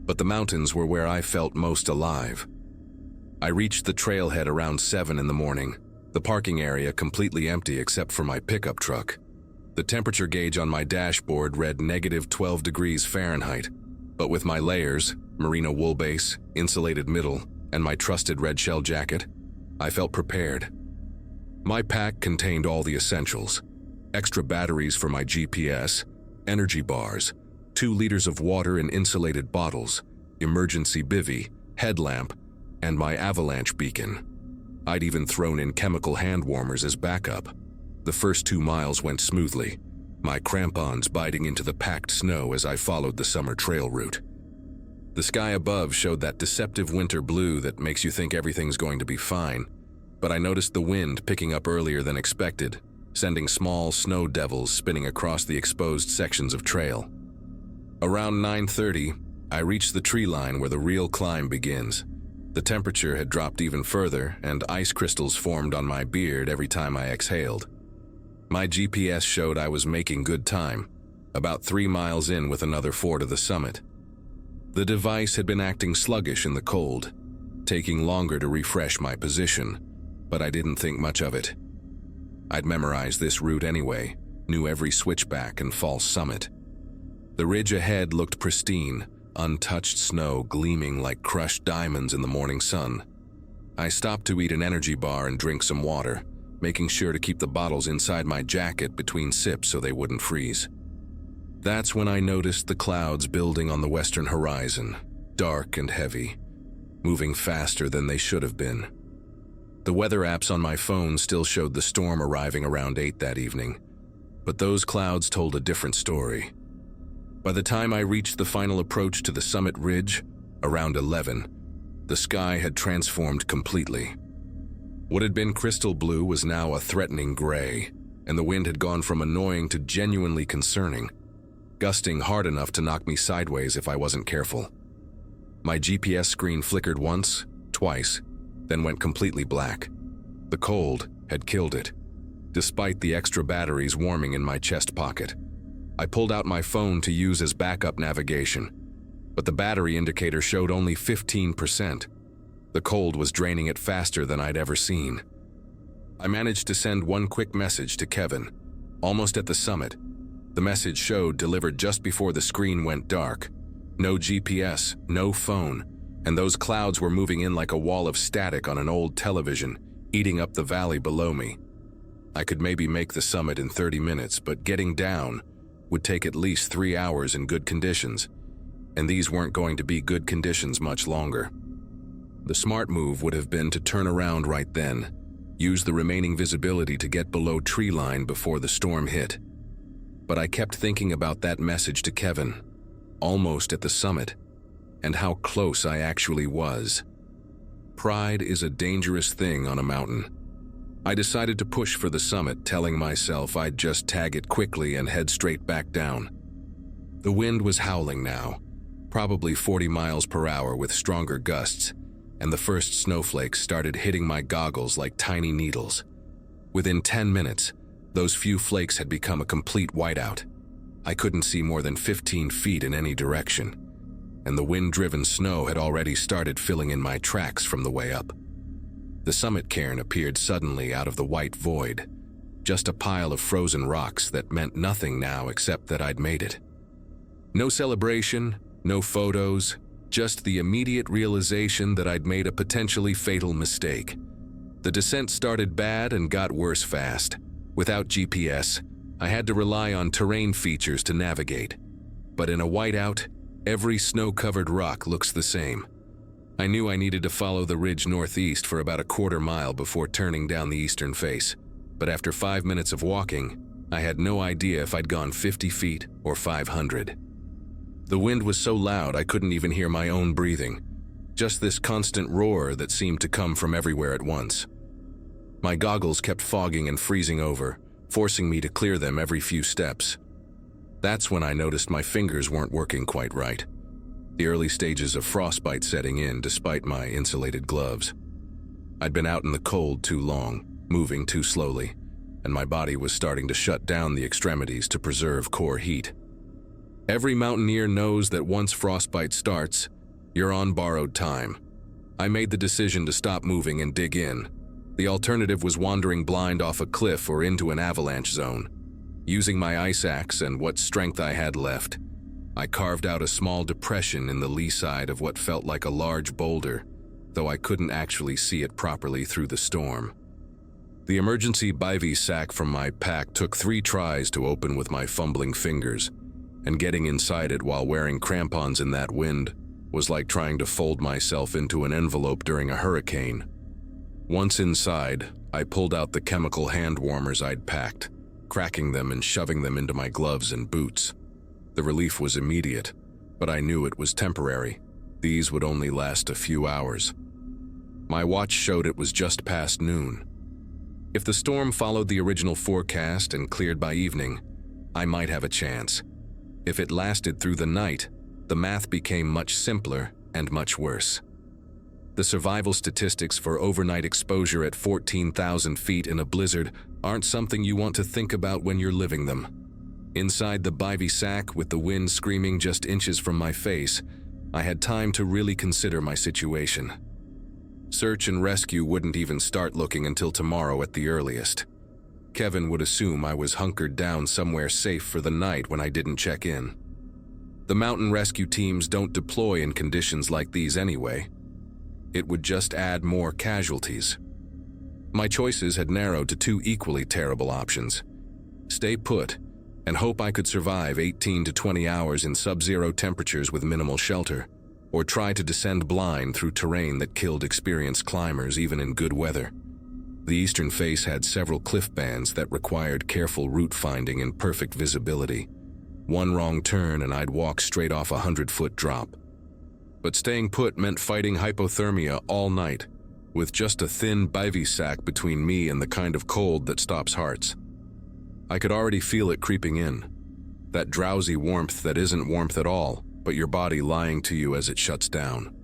But the mountains were where I felt most alive. I reached the trailhead around 7 in the morning, the parking area completely empty except for my pickup truck. The temperature gauge on my dashboard read -12 degrees Fahrenheit, but with my layers, merino wool base, insulated middle, and my trusted red shell jacket, I felt prepared. My pack contained all the essentials: extra batteries for my GPS, energy bars, 2 liters of water in insulated bottles, emergency bivvy, headlamp, and my avalanche beacon. I'd even thrown in chemical hand warmers as backup. The first 2 miles went smoothly, my crampons biting into the packed snow as I followed the summer trail route. The sky above showed that deceptive winter blue that makes you think everything's going to be fine, but I noticed the wind picking up earlier than expected, sending small snow devils spinning across the exposed sections of trail. Around 9:30, I reached the tree line where the real climb begins. The temperature had dropped even further, and ice crystals formed on my beard every time I exhaled. My GPS showed I was making good time, about 3 miles in with another 4 to the summit. The device had been acting sluggish in the cold, taking longer to refresh my position, but I didn't think much of it. I'd memorized this route anyway, knew every switchback and false summit. The ridge ahead looked pristine, untouched snow gleaming like crushed diamonds in the morning sun. I stopped to eat an energy bar and drink some water, making sure to keep the bottles inside my jacket between sips so they wouldn't freeze. That's when I noticed the clouds building on the western horizon, dark and heavy, moving faster than they should have been. The weather apps on my phone still showed the storm arriving around 8 that evening, but those clouds told a different story. By the time I reached the final approach to the summit ridge, around 11, the sky had transformed completely. What had been crystal blue was now a threatening gray, and the wind had gone from annoying to genuinely concerning, gusting hard enough to knock me sideways if I wasn't careful. My GPS screen flickered once, twice, then went completely black. The cold had killed it, despite the extra batteries warming in my chest pocket. I pulled out my phone to use as backup navigation, but the battery indicator showed only 15%. The cold was draining it faster than I'd ever seen. I managed to send one quick message to Kevin, almost at the summit. The message showed delivered just before the screen went dark. No GPS, no phone, and those clouds were moving in like a wall of static on an old television, eating up the valley below me. I could maybe make the summit in 30 minutes, but getting down would take at least 3 hours in good conditions, and these weren't going to be good conditions much longer. The smart move would have been to turn around right then, use the remaining visibility to get below tree line before the storm hit. But I kept thinking about that message to Kevin, almost at the summit, and how close I actually was. Pride is a dangerous thing on a mountain. I decided to push for the summit, telling myself I'd just tag it quickly and head straight back down. The wind was howling now, probably 40 miles per hour with stronger gusts, and the first snowflakes started hitting my goggles like tiny needles. Within 10 minutes, those few flakes had become a complete whiteout. I couldn't see more than 15 feet in any direction, and the wind-driven snow had already started filling in my tracks from the way up. The summit cairn appeared suddenly out of the white void, just a pile of frozen rocks that meant nothing now except that I'd made it. No celebration, no photos, just the immediate realization that I'd made a potentially fatal mistake. The descent started bad and got worse fast. Without GPS, I had to rely on terrain features to navigate. But in a whiteout, every snow-covered rock looks the same. I knew I needed to follow the ridge northeast for about a quarter mile before turning down the eastern face. But after 5 minutes of walking, I had no idea if I'd gone 50 feet or 500. The wind was so loud I couldn't even hear my own breathing, just this constant roar that seemed to come from everywhere at once. My goggles kept fogging and freezing over, forcing me to clear them every few steps. That's when I noticed my fingers weren't working quite right, the early stages of frostbite setting in despite my insulated gloves. I'd been out in the cold too long, moving too slowly, and my body was starting to shut down the extremities to preserve core heat. Every mountaineer knows that once frostbite starts, you're on borrowed time. I made the decision to stop moving and dig in. The alternative was wandering blind off a cliff or into an avalanche zone. Using my ice axe and what strength I had left, I carved out a small depression in the lee side of what felt like a large boulder, though I couldn't actually see it properly through the storm. The emergency bivy sack from my pack took 3 tries to open with my fumbling fingers, and getting inside it while wearing crampons in that wind was like trying to fold myself into an envelope during a hurricane. Once inside, I pulled out the chemical hand warmers I'd packed, cracking them and shoving them into my gloves and boots. The relief was immediate, but I knew it was temporary. These would only last a few hours. My watch showed it was just past noon. If the storm followed the original forecast and cleared by evening, I might have a chance. If it lasted through the night, the math became much simpler and much worse. The survival statistics for overnight exposure at 14,000 feet in a blizzard aren't something you want to think about when you're living them. Inside the bivy sack, with the wind screaming just inches from my face, I had time to really consider my situation. Search and rescue wouldn't even start looking until tomorrow at the earliest. Kevin would assume I was hunkered down somewhere safe for the night when I didn't check in. The mountain rescue teams don't deploy in conditions like these anyway. It would just add more casualties. My choices had narrowed to 2 equally terrible options: stay put and hope I could survive 18 to 20 hours in sub-zero temperatures with minimal shelter, or try to descend blind through terrain that killed experienced climbers even in good weather. The eastern face had several cliff bands that required careful route finding and perfect visibility. One wrong turn and I'd walk straight off a 100-foot drop. But staying put meant fighting hypothermia all night, with just a thin bivy sack between me and the kind of cold that stops hearts. I could already feel it creeping in, that drowsy warmth that isn't warmth at all, but your body lying to you as it shuts down.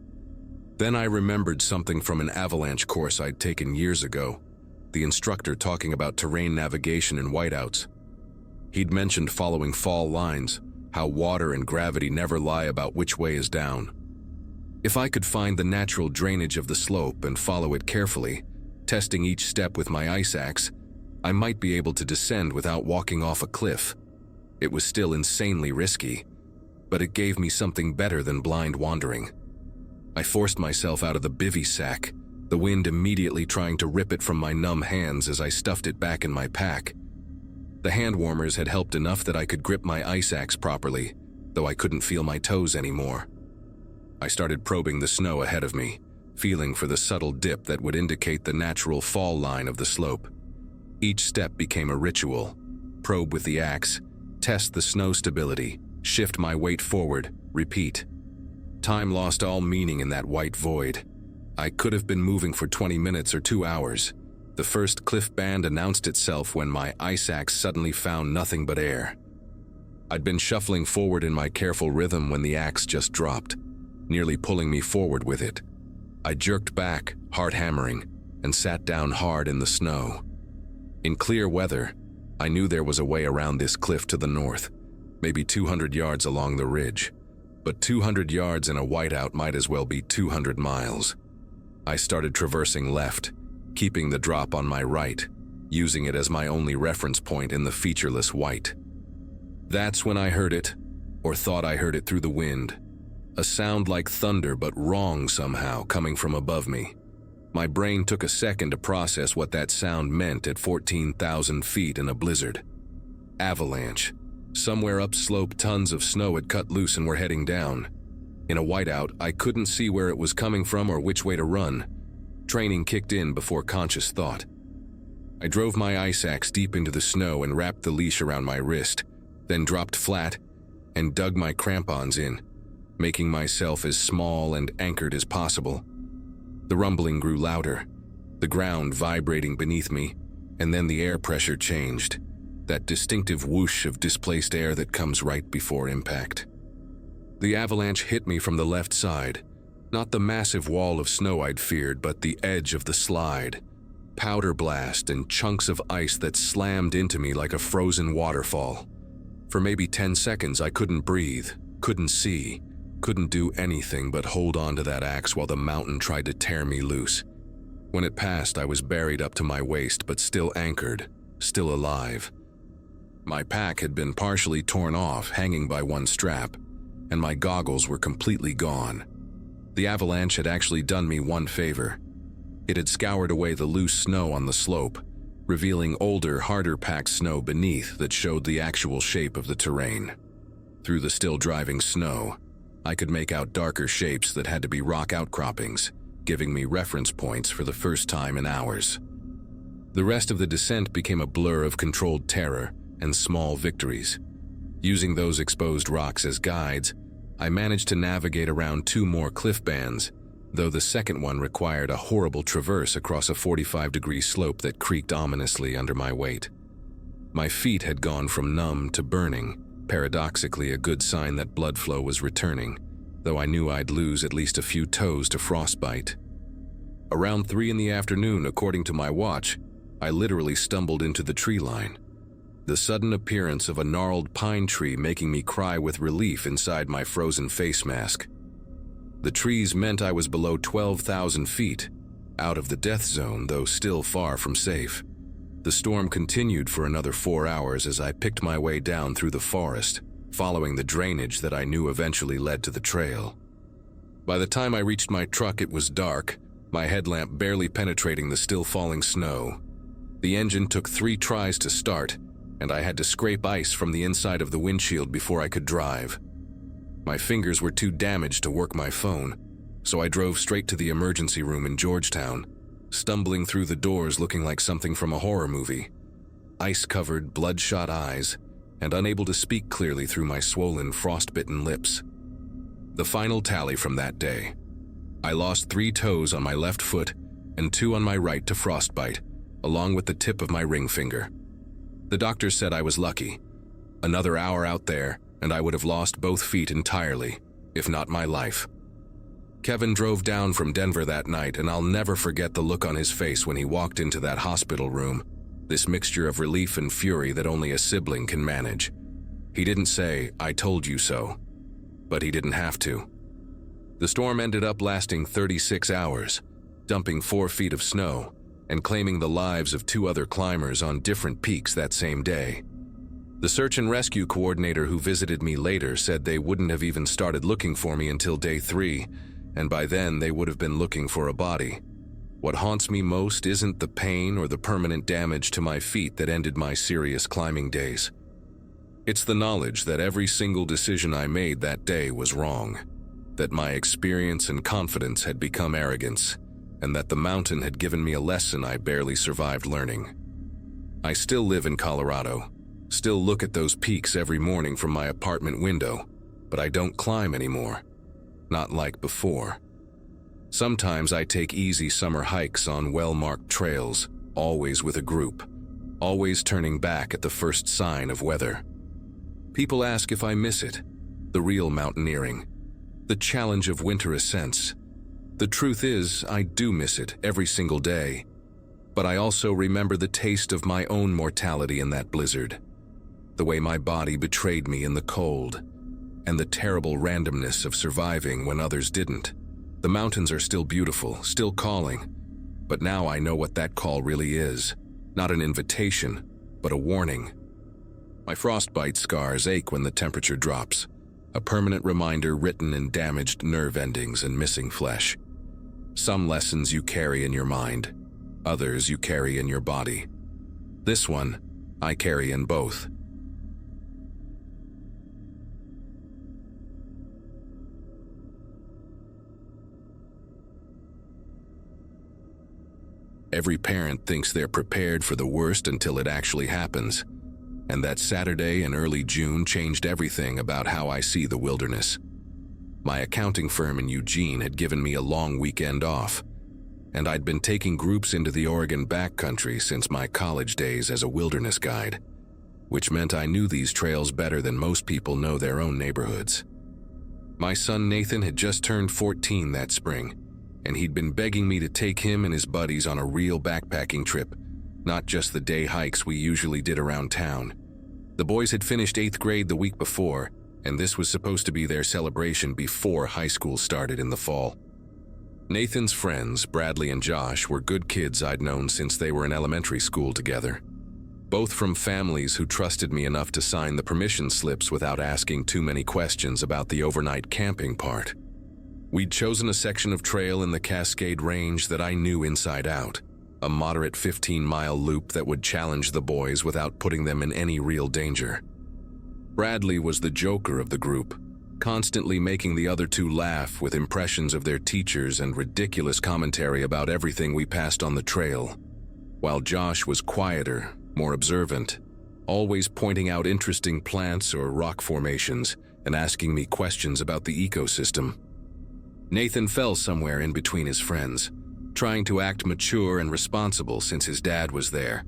Then I remembered something from an avalanche course I'd taken years ago, the instructor talking about terrain navigation in whiteouts. He'd mentioned following fall lines, how water and gravity never lie about which way is down. If I could find the natural drainage of the slope and follow it carefully, testing each step with my ice axe, I might be able to descend without walking off a cliff. It was still insanely risky, but it gave me something better than blind wandering. I forced myself out of the bivy sack, the wind immediately trying to rip it from my numb hands as I stuffed it back in my pack. The hand warmers had helped enough that I could grip my ice axe properly, though I couldn't feel my toes anymore. I started probing the snow ahead of me, feeling for the subtle dip that would indicate the natural fall line of the slope. Each step became a ritual: probe with the axe, test the snow stability, shift my weight forward, repeat. Time lost all meaning in that white void. I could have been moving for 20 minutes or 2 hours. The first cliff band announced itself when my ice axe suddenly found nothing but air. I'd been shuffling forward in my careful rhythm when the axe just dropped, nearly pulling me forward with it. I jerked back, heart hammering, and sat down hard in the snow. In clear weather, I knew there was a way around this cliff to the north, maybe 200 yards along the ridge. But 200 yards in a whiteout might as well be 200 miles. I started traversing left, keeping the drop on my right, using it as my only reference point in the featureless white. That's when I heard it, or thought I heard it through the wind. A sound like thunder, but wrong somehow, coming from above me. My brain took a second to process what that sound meant at 14,000 feet in a blizzard. Avalanche. Somewhere upslope, tons of snow had cut loose and were heading down. In a whiteout, I couldn't see where it was coming from or which way to run. Training kicked in before conscious thought. I drove my ice axe deep into the snow and wrapped the leash around my wrist, then dropped flat and dug my crampons in, making myself as small and anchored as possible. The rumbling grew louder, the ground vibrating beneath me, and then the air pressure changed, that distinctive whoosh of displaced air that comes right before impact. The avalanche hit me from the left side, not the massive wall of snow I'd feared, but the edge of the slide, powder blast and chunks of ice that slammed into me like a frozen waterfall. For maybe 10 seconds I couldn't breathe, couldn't see, couldn't do anything but hold on to that axe while the mountain tried to tear me loose. When it passed, I was buried up to my waist, but still anchored, still alive. My pack had been partially torn off, hanging by one strap, and my goggles were completely gone. The avalanche had actually done me one favor. It had scoured away the loose snow on the slope, revealing older, harder-packed snow beneath that showed the actual shape of the terrain. Through the still driving snow, I could make out darker shapes that had to be rock outcroppings, giving me reference points for the first time in hours. The rest of the descent became a blur of controlled terror and small victories. Using those exposed rocks as guides, I managed to navigate around 2 more cliff bands, though the second one required a horrible traverse across a 45-degree slope that creaked ominously under my weight. My feet had gone from numb to burning, paradoxically a good sign that blood flow was returning, though I knew I'd lose at least a few toes to frostbite. Around 3 in the afternoon, according to my watch, I literally stumbled into the tree line. The sudden appearance of a gnarled pine tree making me cry with relief inside my frozen face mask. The trees meant I was below 12,000 feet, out of the death zone, though still far from safe. The storm continued for another 4 hours as I picked my way down through the forest, following the drainage that I knew eventually led to the trail. By the time I reached my truck, it was dark, my headlamp barely penetrating the still falling snow. The engine took 3 tries to start, and I had to scrape ice from the inside of the windshield before I could drive. My fingers were too damaged to work my phone, so I drove straight to the emergency room in Georgetown, stumbling through the doors looking like something from a horror movie. Ice-covered, bloodshot eyes, and unable to speak clearly through my swollen, frostbitten lips. The final tally from that day: I lost 3 toes on my left foot and 2 on my right to frostbite, along with the tip of my ring finger. The doctor said I was lucky. Another hour out there, and I would have lost both feet entirely, if not my life. Kevin drove down from Denver that night, and I'll never forget the look on his face when he walked into that hospital room, this mixture of relief and fury that only a sibling can manage. He didn't say, "I told you so," but he didn't have to. The storm ended up lasting 36 hours, dumping 4 feet of snow, and claiming the lives of 2 other climbers on different peaks that same day. The search and rescue coordinator who visited me later said they wouldn't have even started looking for me until day 3, and by then they would have been looking for a body. What haunts me most isn't the pain or the permanent damage to my feet that ended my serious climbing days. It's the knowledge that every single decision I made that day was wrong, that my experience and confidence had become arrogance, and that the mountain had given me a lesson I barely survived learning. I still live in Colorado, still look at those peaks every morning from my apartment window, but I don't climb anymore. Not like before. Sometimes I take easy summer hikes on well-marked trails, always with a group, always turning back at the first sign of weather. People ask if I miss it, the real mountaineering, the challenge of winter ascents. The truth is, I do miss it every single day, but I also remember the taste of my own mortality in that blizzard, the way my body betrayed me in the cold, and the terrible randomness of surviving when others didn't. The mountains are still beautiful, still calling, but now I know what that call really is. Not an invitation, but a warning. My frostbite scars ache when the temperature drops, a permanent reminder written in damaged nerve endings and missing flesh. Some lessons you carry in your mind, others you carry in your body. This one, I carry in both. Every parent thinks they're prepared for the worst until it actually happens, and that Saturday in early June changed everything about how I see the wilderness. My accounting firm in Eugene had given me a long weekend off, and I'd been taking groups into the Oregon backcountry since my college days as a wilderness guide, which meant I knew these trails better than most people know their own neighborhoods. My son Nathan had just turned 14 that spring, and he'd been begging me to take him and his buddies on a real backpacking trip, not just the day hikes we usually did around town. The boys had finished 8th grade the week before, and this was supposed to be their celebration before high school started in the fall. Nathan's friends, Bradley and Josh, were good kids I'd known since they were in elementary school together, both from families who trusted me enough to sign the permission slips without asking too many questions about the overnight camping part. We'd chosen a section of trail in the Cascade Range that I knew inside out, a moderate 15-mile loop that would challenge the boys without putting them in any real danger. Bradley was the joker of the group, constantly making the other two laugh with impressions of their teachers and ridiculous commentary about everything we passed on the trail, while Josh was quieter, more observant, always pointing out interesting plants or rock formations and asking me questions about the ecosystem. Nathan fell somewhere in between his friends, trying to act mature and responsible since his dad was there,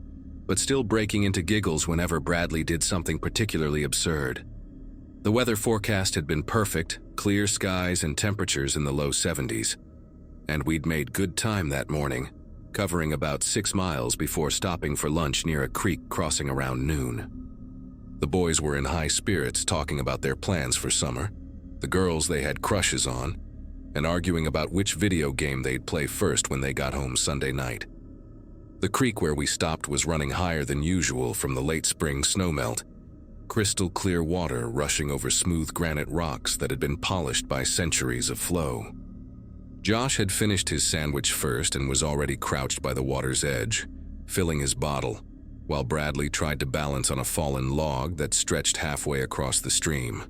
but still breaking into giggles whenever Bradley did something particularly absurd. The weather forecast had been perfect, clear skies and temperatures in the low 70s, and we'd made good time that morning, covering about 6 miles before stopping for lunch near a creek crossing around noon. The boys were in high spirits talking about their plans for summer, the girls they had crushes on, and arguing about which video game they'd play first when they got home Sunday night. The creek where we stopped was running higher than usual from the late spring snowmelt, crystal clear water rushing over smooth granite rocks that had been polished by centuries of flow. Josh had finished his sandwich first and was already crouched by the water's edge, filling his bottle, while Bradley tried to balance on a fallen log that stretched halfway across the stream.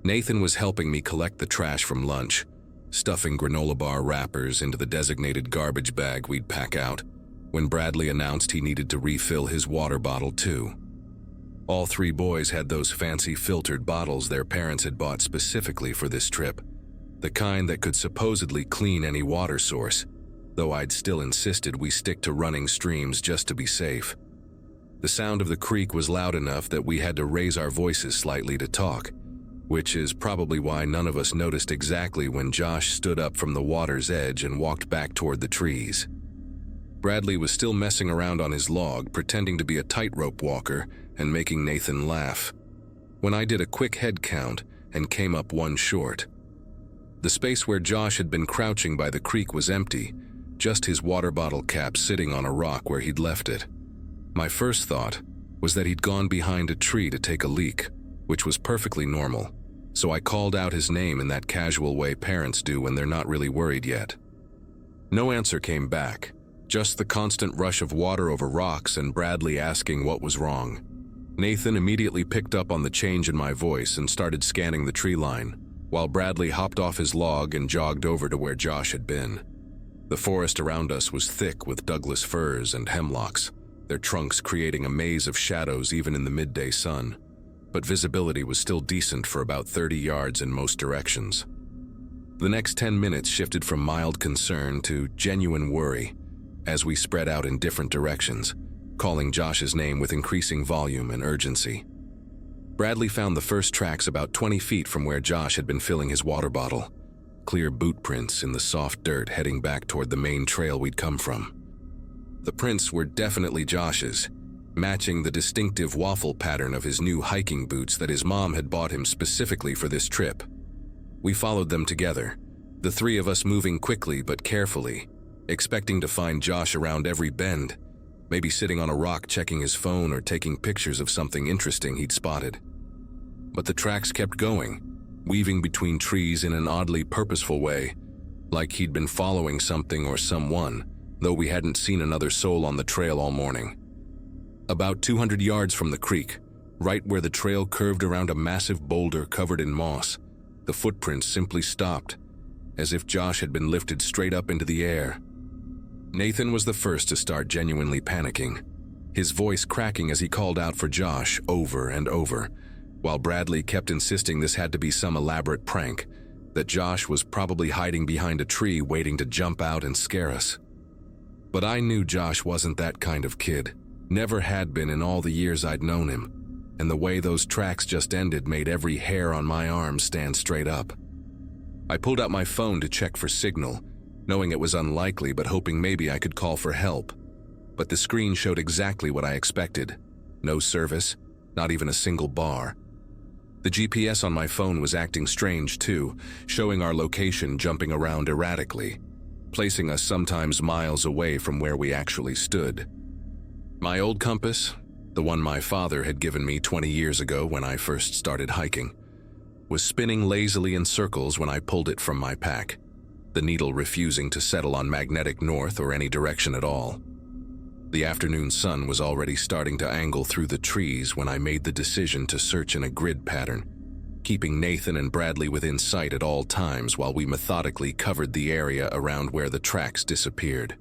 Nathan was helping me collect the trash from lunch, stuffing granola bar wrappers into the designated garbage bag we'd pack out, when Bradley announced he needed to refill his water bottle too. All 3 boys had those fancy filtered bottles their parents had bought specifically for this trip, the kind that could supposedly clean any water source, though I'd still insisted we stick to running streams just to be safe. The sound of the creek was loud enough that we had to raise our voices slightly to talk, which is probably why none of us noticed exactly when Josh stood up from the water's edge and walked back toward the trees. Bradley was still messing around on his log, pretending to be a tightrope walker and making Nathan laugh, when I did a quick head count and came up 1 short. The space where Josh had been crouching by the creek was empty, just his water bottle cap sitting on a rock where he'd left it. My first thought was that he'd gone behind a tree to take a leak, which was perfectly normal, so I called out his name in that casual way parents do when they're not really worried yet. No answer came back, just the constant rush of water over rocks and Bradley asking what was wrong. Nathan immediately picked up on the change in my voice and started scanning the tree line, while Bradley hopped off his log and jogged over to where Josh had been. The forest around us was thick with Douglas firs and hemlocks, their trunks creating a maze of shadows even in the midday sun, but visibility was still decent for about 30 yards in most directions. The next 10 minutes shifted from mild concern to genuine worry, as we spread out in different directions, calling Josh's name with increasing volume and urgency. Bradley found the first tracks about 20 feet from where Josh had been filling his water bottle. Clear boot prints in the soft dirt heading back toward the main trail we'd come from. The prints were definitely Josh's, matching the distinctive waffle pattern of his new hiking boots that his mom had bought him specifically for this trip. We followed them together, the three of us moving quickly but carefully, expecting to find Josh around every bend, maybe sitting on a rock checking his phone or taking pictures of something interesting he'd spotted. But the tracks kept going, weaving between trees in an oddly purposeful way, like he'd been following something or someone, though we hadn't seen another soul on the trail all morning. About 200 yards from the creek, right where the trail curved around a massive boulder covered in moss, the footprints simply stopped, as if Josh had been lifted straight up into the air. Nathan was the first to start genuinely panicking, his voice cracking as he called out for Josh over and over, while Bradley kept insisting this had to be some elaborate prank, that Josh was probably hiding behind a tree waiting to jump out and scare us. But I knew Josh wasn't that kind of kid, never had been in all the years I'd known him, and the way those tracks just ended made every hair on my arm stand straight up. I pulled out my phone to check for signal, knowing it was unlikely but hoping maybe I could call for help. But the screen showed exactly what I expected. No service, not even a single bar. The GPS on my phone was acting strange too, showing our location jumping around erratically, placing us sometimes miles away from where we actually stood. My old compass, the one my father had given me 20 years ago when I first started hiking, was spinning lazily in circles when I pulled it from my pack, the needle refusing to settle on magnetic north or any direction at all. The afternoon sun was already starting to angle through the trees when I made the decision to search in a grid pattern, keeping Nathan and Bradley within sight at all times while we methodically covered the area around where the tracks disappeared.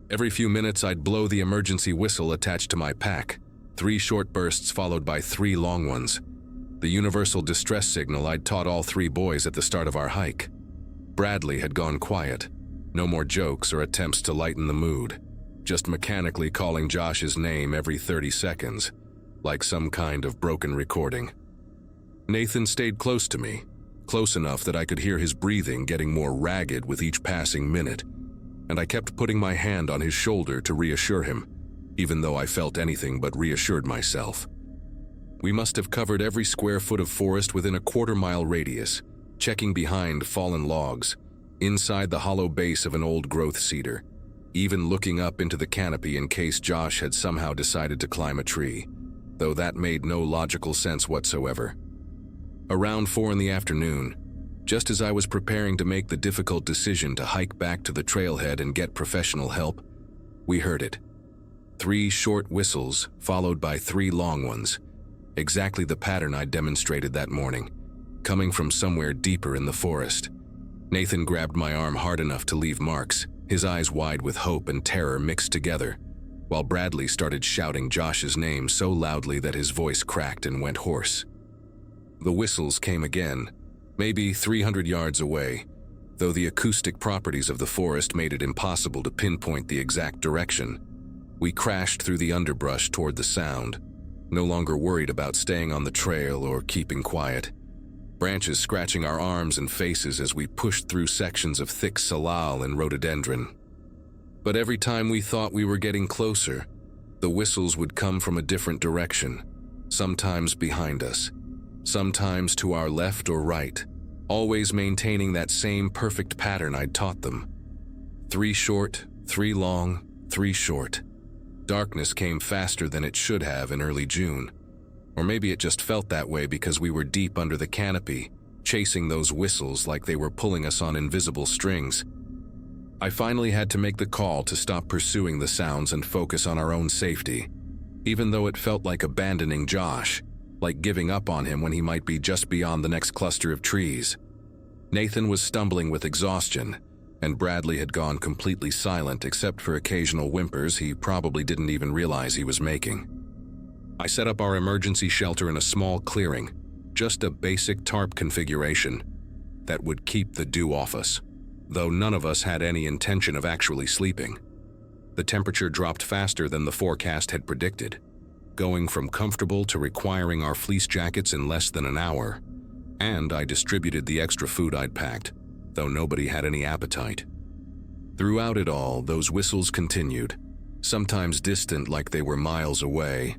Every few minutes I'd blow the emergency whistle attached to my pack, 3 short bursts followed by 3 long ones, the universal distress signal I'd taught all 3 boys at the start of our hike. Bradley had gone quiet, no more jokes or attempts to lighten the mood, just mechanically calling Josh's name every 30 seconds, like some kind of broken recording. Nathan stayed close to me, close enough that I could hear his breathing getting more ragged with each passing minute, and I kept putting my hand on his shoulder to reassure him, even though I felt anything but reassured myself. We must have covered every square foot of forest within a quarter-mile radius, checking behind fallen logs, inside the hollow base of an old-growth cedar, even looking up into the canopy in case Josh had somehow decided to climb a tree, though that made no logical sense whatsoever. Around 4 in the afternoon, just as I was preparing to make the difficult decision to hike back to the trailhead and get professional help, we heard it. 3 short whistles followed by 3 long ones, exactly the pattern I demonstrated that morning, coming from somewhere deeper in the forest. Nathan grabbed my arm hard enough to leave marks, his eyes wide with hope and terror mixed together, while Bradley started shouting Josh's name so loudly that his voice cracked and went hoarse. The whistles came again, maybe 300 yards away, though the acoustic properties of the forest made it impossible to pinpoint the exact direction. We crashed through the underbrush toward the sound, no longer worried about staying on the trail or keeping quiet, branches scratching our arms and faces as we pushed through sections of thick salal and rhododendron. But every time we thought we were getting closer, the whistles would come from a different direction, sometimes behind us, sometimes to our left or right, always maintaining that same perfect pattern I'd taught them. 3 short, 3 long, 3 short. Darkness came faster than it should have in early June. Or maybe it just felt that way because we were deep under the canopy, chasing those whistles like they were pulling us on invisible strings. I finally had to make the call to stop pursuing the sounds and focus on our own safety, even though it felt like abandoning Josh, like giving up on him when he might be just beyond the next cluster of trees. Nathan was stumbling with exhaustion, and Bradley had gone completely silent except for occasional whimpers he probably didn't even realize he was making. I set up our emergency shelter in a small clearing, just a basic tarp configuration that would keep the dew off us, though none of us had any intention of actually sleeping. The temperature dropped faster than the forecast had predicted, going from comfortable to requiring our fleece jackets in less than an hour, and I distributed the extra food I'd packed, though nobody had any appetite. Throughout it all, those whistles continued, sometimes distant like they were miles away,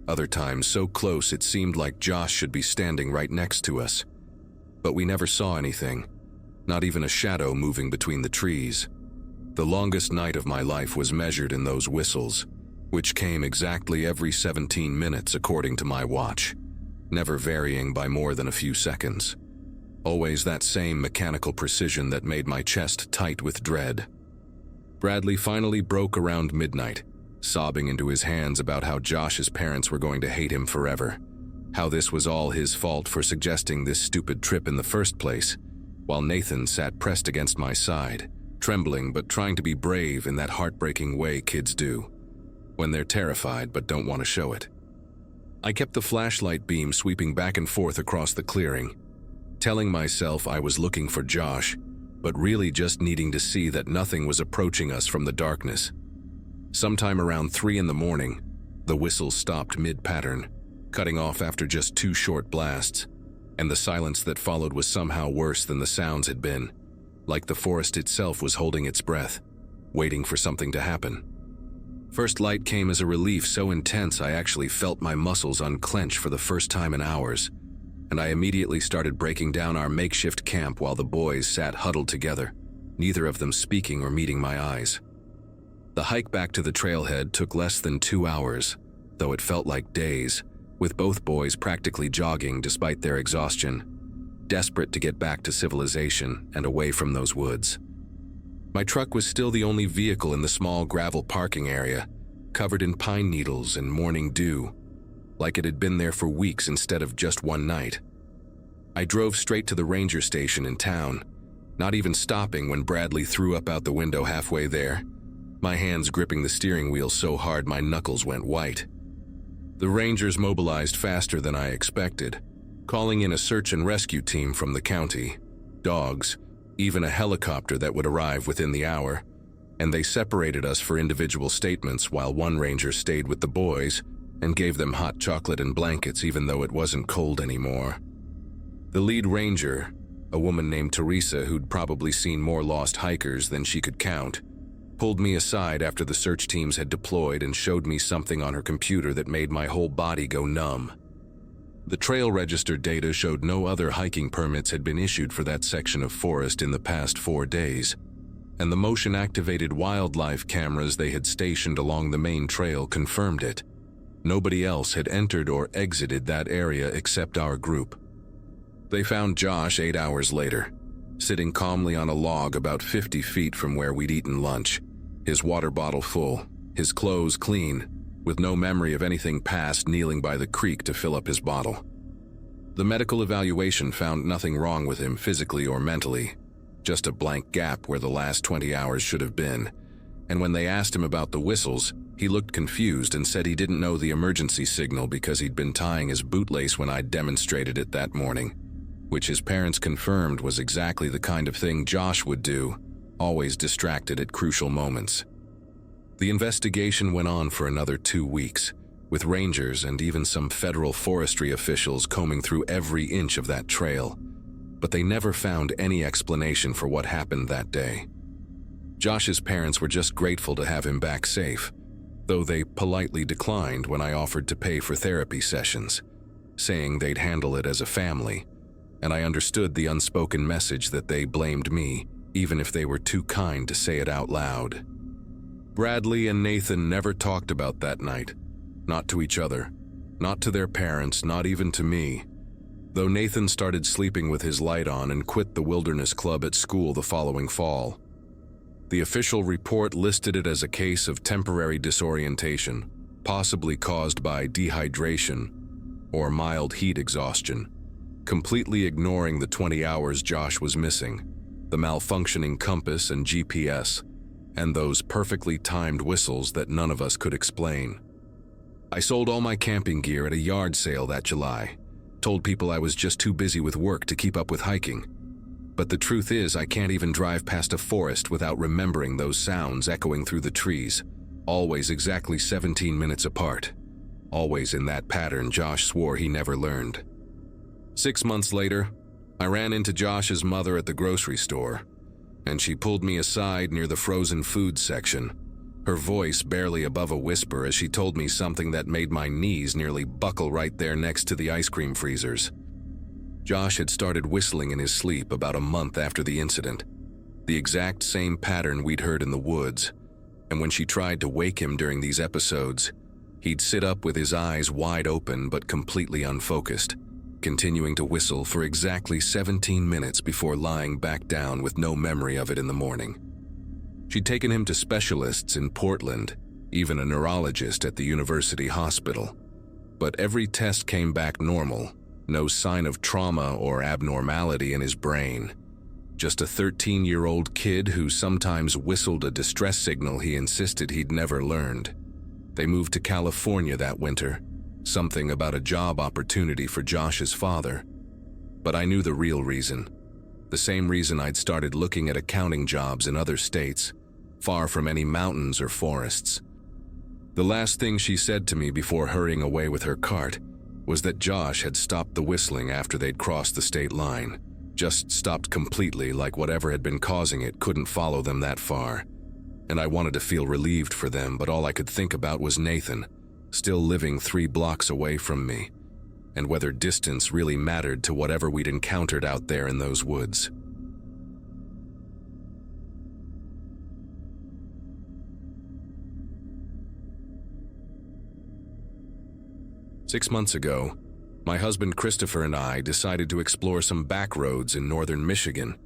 other times so close it seemed like Josh should be standing right next to us. But we never saw anything, not even a shadow moving between the trees. The longest night of my life was measured in those whistles, which came exactly every 17 minutes according to my watch, never varying by more than a few seconds. Always that same mechanical precision that made my chest tight with dread. Bradley finally broke around midnight, sobbing into his hands about how Josh's parents were going to hate him forever, how this was all his fault for suggesting this stupid trip in the first place, while Nathan sat pressed against my side, trembling but trying to be brave in that heartbreaking way kids do, when they're terrified but don't want to show it. I kept the flashlight beam sweeping back and forth across the clearing, telling myself I was looking for Josh, but really just needing to see that nothing was approaching us from the darkness. Sometime around 3 in the morning, the whistle stopped mid-pattern, cutting off after just 2 short blasts, and the silence that followed was somehow worse than the sounds had been, like the forest itself was holding its breath, waiting for something to happen. First light came as a relief so intense I actually felt my muscles unclench for the first time in hours, and I immediately started breaking down our makeshift camp while the boys sat huddled together, neither of them speaking or meeting my eyes. The hike back to the trailhead took less than 2 hours, though it felt like days, with both boys practically jogging despite their exhaustion, desperate to get back to civilization and away from those woods. My truck was still the only vehicle in the small gravel parking area, covered in pine needles and morning dew, like it had been there for weeks instead of just one night. I drove straight to the ranger station in town, not even stopping when Bradley threw up out the window halfway there, my hands gripping the steering wheel so hard my knuckles went white. The rangers mobilized faster than I expected, calling in a search and rescue team from the county, dogs, even a helicopter that would arrive within the hour, and they separated us for individual statements while one ranger stayed with the boys and gave them hot chocolate and blankets even though it wasn't cold anymore. The lead ranger, a woman named Teresa who'd probably seen more lost hikers than she could count, pulled me aside after the search teams had deployed and showed me something on her computer that made my whole body go numb. The trail register data showed no other hiking permits had been issued for that section of forest in the past 4 days, and the motion-activated wildlife cameras they had stationed along the main trail confirmed it. Nobody else had entered or exited that area except our group. They found Josh 8 hours later, sitting calmly on a log about 50 feet from where we'd eaten lunch, his water bottle full, his clothes clean, with no memory of anything past kneeling by the creek to fill up his bottle. The medical evaluation found nothing wrong with him physically or mentally, just a blank gap where the last 20 hours should have been, and when they asked him about the whistles, he looked confused and said he didn't know the emergency signal because he'd been tying his bootlace when I'd demonstrated it that morning, which his parents confirmed was exactly the kind of thing Josh would do, always distracted at crucial moments. The investigation went on for another 2 weeks, with rangers and even some federal forestry officials combing through every inch of that trail, but they never found any explanation for what happened that day. Josh's parents were just grateful to have him back safe, though they politely declined when I offered to pay for therapy sessions, saying they'd handle it as a family, and I understood the unspoken message that they blamed me, even if they were too kind to say it out loud. Bradley and Nathan never talked about that night, not to each other, not to their parents, not even to me, though Nathan started sleeping with his light on and quit the wilderness club at school the following fall. The official report listed it as a case of temporary disorientation, possibly caused by dehydration or mild heat exhaustion, completely ignoring the 20 hours Josh was missing, the malfunctioning compass and GPS, and those perfectly timed whistles that none of us could explain. I sold all my camping gear at a yard sale that July, told people I was just too busy with work to keep up with hiking. But the truth is I can't even drive past a forest without remembering those sounds echoing through the trees, always exactly 17 minutes apart. Always in that pattern Josh swore he never learned. 6 months later, I ran into Josh's mother at the grocery store, and she pulled me aside near the frozen food section, her voice barely above a whisper as she told me something that made my knees nearly buckle right there next to the ice cream freezers. Josh had started whistling in his sleep about a month after the incident, the exact same pattern we'd heard in the woods, and when she tried to wake him during these episodes, he'd sit up with his eyes wide open but completely unfocused, continuing to whistle for exactly 17 minutes before lying back down with no memory of it in the morning. She'd taken him to specialists in Portland, even a neurologist at the university hospital, but every test came back normal, no sign of trauma or abnormality in his brain. Just a 13-year-old kid who sometimes whistled a distress signal he insisted he'd never learned. They moved to California that winter, something about a job opportunity for Josh's father. But I knew the real reason. The same reason I'd started looking at accounting jobs in other states, far from any mountains or forests. The last thing she said to me before hurrying away with her cart was that Josh had stopped the whistling after they'd crossed the state line. Just stopped completely, like whatever had been causing it couldn't follow them that far. And I wanted to feel relieved for them, but all I could think about was Nathan, still living 3 blocks away from me, and whether distance really mattered to whatever we'd encountered out there in those woods. Six months ago, my husband Christopher and I decided to explore some back roads in northern Michigan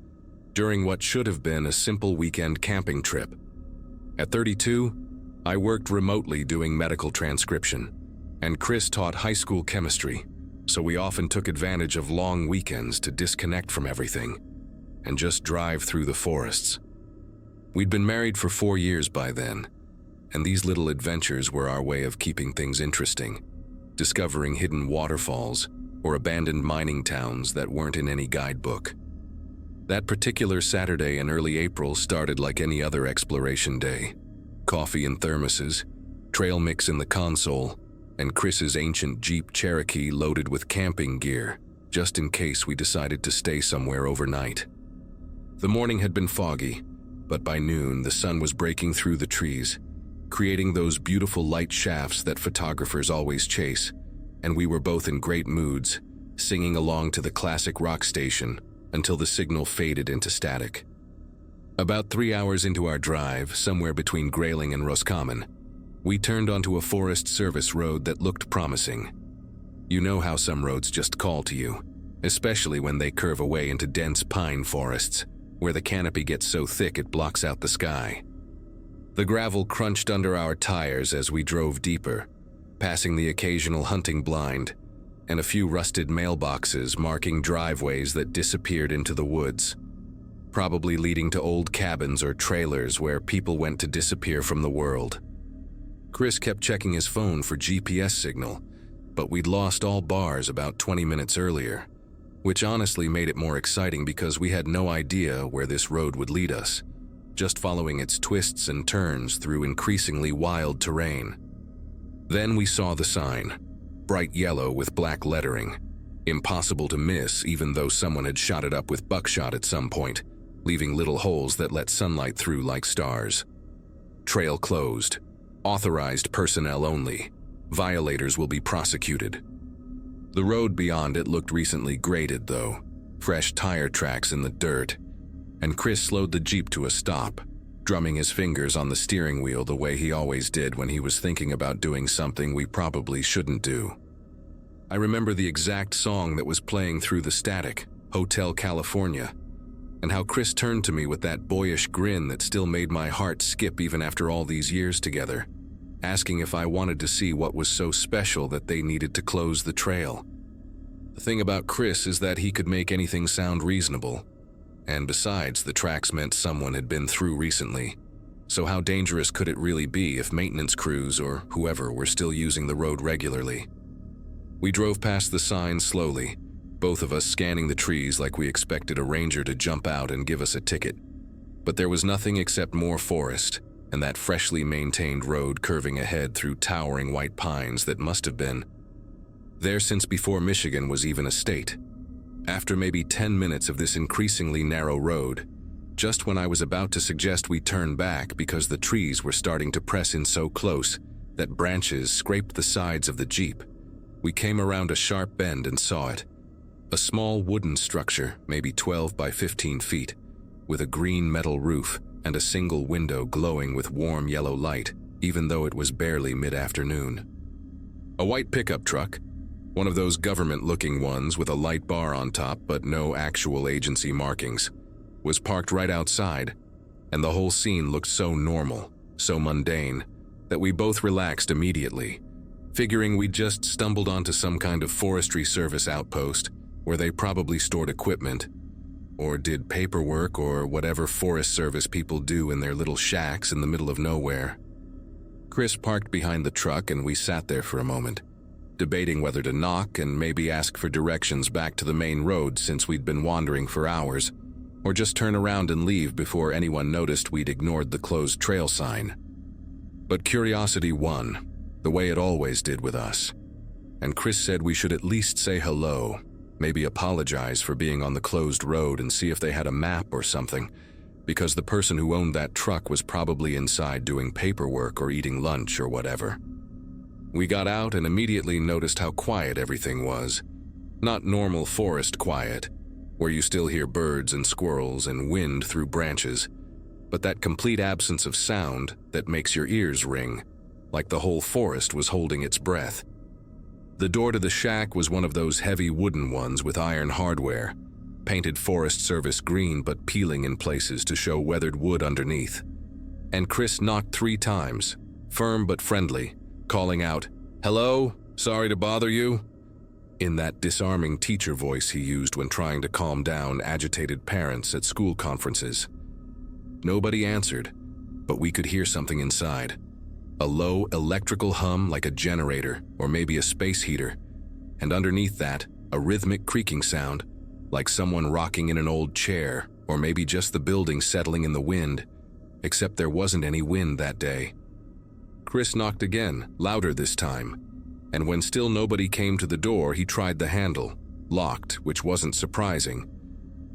during what should have been a simple weekend camping trip. At 32, I worked remotely doing medical transcription, and Chris taught high school chemistry, so we often took advantage of long weekends to disconnect from everything and just drive through the forests. We'd been married for 4 years by then, and these little adventures were our way of keeping things interesting, discovering hidden waterfalls or abandoned mining towns that weren't in any guidebook. That particular Saturday in early April started like any other exploration day. Coffee in thermoses, trail mix in the console, and Chris's ancient Jeep Cherokee loaded with camping gear, just in case we decided to stay somewhere overnight. The morning had been foggy, but by noon the sun was breaking through the trees, creating those beautiful light shafts that photographers always chase, and we were both in great moods, singing along to the classic rock station until the signal faded into static. About 3 hours into our drive, somewhere between Grayling and Roscommon, we turned onto a Forest Service road that looked promising. You know how some roads just call to you, especially when they curve away into dense pine forests, where the canopy gets so thick it blocks out the sky. The gravel crunched under our tires as we drove deeper, passing the occasional hunting blind and a few rusted mailboxes marking driveways that disappeared into the woods, probably leading to old cabins or trailers where people went to disappear from the world. Chris kept checking his phone for GPS signal, but we'd lost all bars about 20 minutes earlier, which honestly made it more exciting because we had no idea where this road would lead us, just following its twists and turns through increasingly wild terrain. Then we saw the sign, bright yellow with black lettering, impossible to miss even though someone had shot it up with buckshot at some point, leaving little holes that let sunlight through like stars. Trail closed. Authorized personnel only. Violators will be prosecuted. The road beyond it looked recently graded though, fresh tire tracks in the dirt, and Chris slowed the Jeep to a stop, drumming his fingers on the steering wheel the way he always did when he was thinking about doing something we probably shouldn't do. I remember the exact song that was playing through the static, Hotel California, and how Chris turned to me with that boyish grin that still made my heart skip even after all these years together, asking if I wanted to see what was so special that they needed to close the trail. The thing about Chris is that he could make anything sound reasonable. And besides, the tracks meant someone had been through recently. So how dangerous could it really be if maintenance crews or whoever were still using the road regularly? We drove past the sign slowly, both of us scanning the trees like we expected a ranger to jump out and give us a ticket. But there was nothing except more forest, and that freshly maintained road curving ahead through towering white pines that must have been there since before Michigan was even a state. After maybe 10 minutes of this increasingly narrow road, just when I was about to suggest we turn back because the trees were starting to press in so close that branches scraped the sides of the Jeep, we came around a sharp bend and saw it. A small wooden structure, maybe 12 by 15 feet, with a green metal roof and a single window glowing with warm yellow light, even though it was barely mid-afternoon. A white pickup truck, one of those government-looking ones with a light bar on top but no actual agency markings, was parked right outside, and the whole scene looked so normal, so mundane, that we both relaxed immediately, figuring we'd just stumbled onto some kind of forestry service outpost where they probably stored equipment, or did paperwork or whatever Forest Service people do in their little shacks in the middle of nowhere. Chris parked behind the truck and we sat there for a moment, debating whether to knock and maybe ask for directions back to the main road since we'd been wandering for hours, or just turn around and leave before anyone noticed we'd ignored the closed trail sign. But curiosity won, the way it always did with us, and Chris said we should at least say hello, maybe apologize for being on the closed road and see if they had a map or something, because the person who owned that truck was probably inside doing paperwork or eating lunch or whatever. We got out and immediately noticed how quiet everything was. Not normal forest quiet, where you still hear birds and squirrels and wind through branches, but that complete absence of sound that makes your ears ring, like the whole forest was holding its breath. The door to the shack was one of those heavy wooden ones with iron hardware, painted Forest Service green but peeling in places to show weathered wood underneath. And Chris knocked 3 times, firm but friendly, calling out, "Hello, sorry to bother you," in that disarming teacher voice he used when trying to calm down agitated parents at school conferences. Nobody answered, but we could hear something inside. A low electrical hum like a generator or maybe a space heater, and underneath that, a rhythmic creaking sound, like someone rocking in an old chair or maybe just the building settling in the wind, except there wasn't any wind that day. Chris knocked again, louder this time, and when still nobody came to the door, he tried the handle, locked, which wasn't surprising.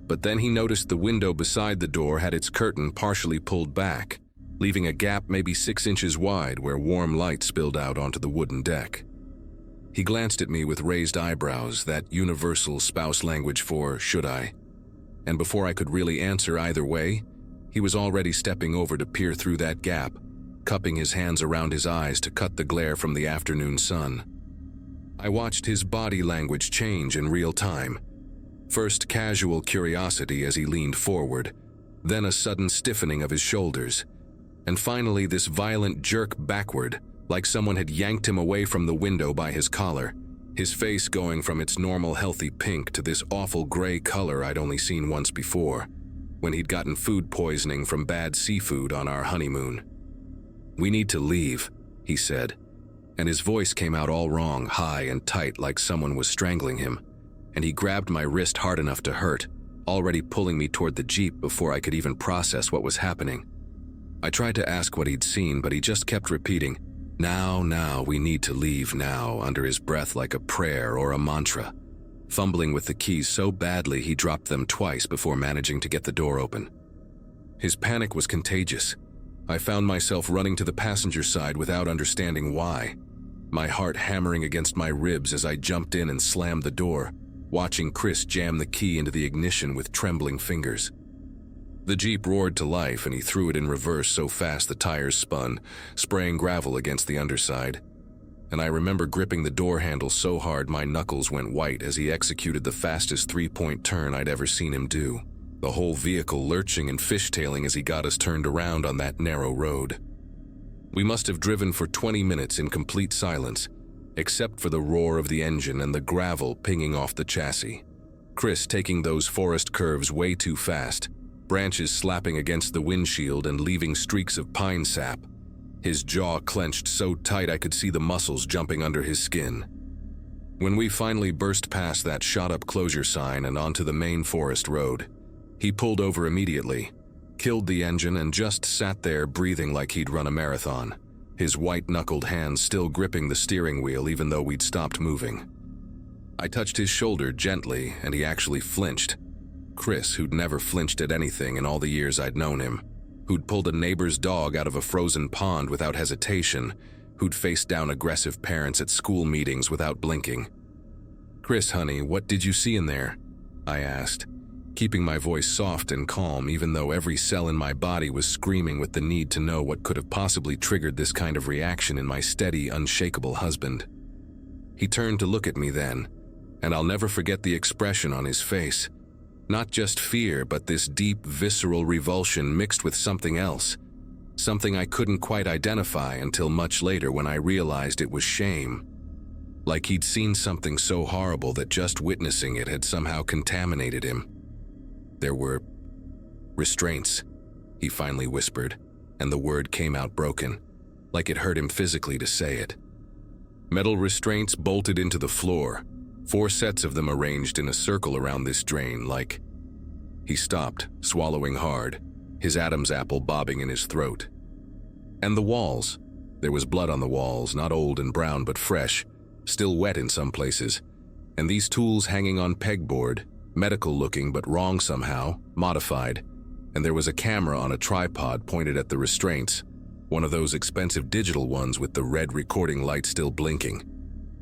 But then he noticed the window beside the door had its curtain partially pulled back, leaving a gap maybe 6 inches wide where warm light spilled out onto the wooden deck. He glanced at me with raised eyebrows, that universal spouse language for "should I?" And before I could really answer either way, he was already stepping over to peer through that gap, cupping his hands around his eyes to cut the glare from the afternoon sun. I watched his body language change in real time. First casual curiosity as he leaned forward, then a sudden stiffening of his shoulders, and finally this violent jerk backward, like someone had yanked him away from the window by his collar, his face going from its normal healthy pink to this awful gray color I'd only seen once before, when he'd gotten food poisoning from bad seafood on our honeymoon. "We need to leave," he said, and his voice came out all wrong, high and tight like someone was strangling him, and he grabbed my wrist hard enough to hurt, already pulling me toward the Jeep before I could even process what was happening. I tried to ask what he'd seen, but he just kept repeating, now, we need to leave now," under his breath like a prayer or a mantra, fumbling with the keys so badly he dropped them twice before managing to get the door open. His panic was contagious. I found myself running to the passenger side without understanding why, my heart hammering against my ribs as I jumped in and slammed the door, watching Chris jam the key into the ignition with trembling fingers. The Jeep roared to life and he threw it in reverse so fast the tires spun, spraying gravel against the underside. And I remember gripping the door handle so hard my knuckles went white as he executed the fastest 3-point turn I'd ever seen him do, the whole vehicle lurching and fishtailing as he got us turned around on that narrow road. We must have driven for 20 minutes in complete silence, except for the roar of the engine and the gravel pinging off the chassis. Chris taking those forest curves way too fast, branches slapping against the windshield and leaving streaks of pine sap, his jaw clenched so tight I could see the muscles jumping under his skin. When we finally burst past that shot-up closure sign and onto the main forest road, he pulled over immediately, killed the engine, and just sat there breathing like he'd run a marathon, his white-knuckled hands still gripping the steering wheel even though we'd stopped moving. I touched his shoulder gently, and he actually flinched. Chris, who'd never flinched at anything in all the years I'd known him, who'd pulled a neighbor's dog out of a frozen pond without hesitation, who'd faced down aggressive parents at school meetings without blinking. "Chris, honey, what did you see in there?" I asked, keeping my voice soft and calm even though every cell in my body was screaming with the need to know what could have possibly triggered this kind of reaction in my steady, unshakable husband. He turned to look at me then, and I'll never forget the expression on his face. Not just fear, but this deep, visceral revulsion mixed with something else. Something I couldn't quite identify until much later when I realized it was shame. Like he'd seen something so horrible that just witnessing it had somehow contaminated him. "There were restraints," he finally whispered, and the word came out broken, like it hurt him physically to say it. "Metal restraints bolted into the floor, 4 sets of them arranged in a circle around this drain, like..." He stopped, swallowing hard, his Adam's apple bobbing in his throat. "And the walls. There was blood on the walls, not old and brown but fresh, still wet in some places, and these tools hanging on pegboard, medical looking but wrong somehow, modified, and there was a camera on a tripod pointed at the restraints, one of those expensive digital ones with the red recording light still blinking."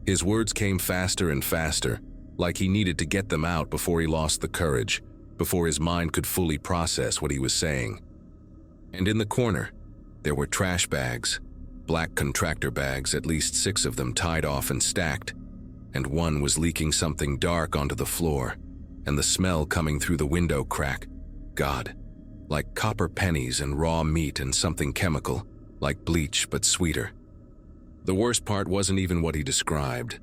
His words came faster and faster, like he needed to get them out before he lost the courage, before his mind could fully process what he was saying. "And in the corner, there were trash bags, black contractor bags, at least 6 of them tied off and stacked, and one was leaking something dark onto the floor, and the smell coming through the window crack. God, like copper pennies and raw meat and something chemical, like bleach but sweeter." The worst part wasn't even what he described.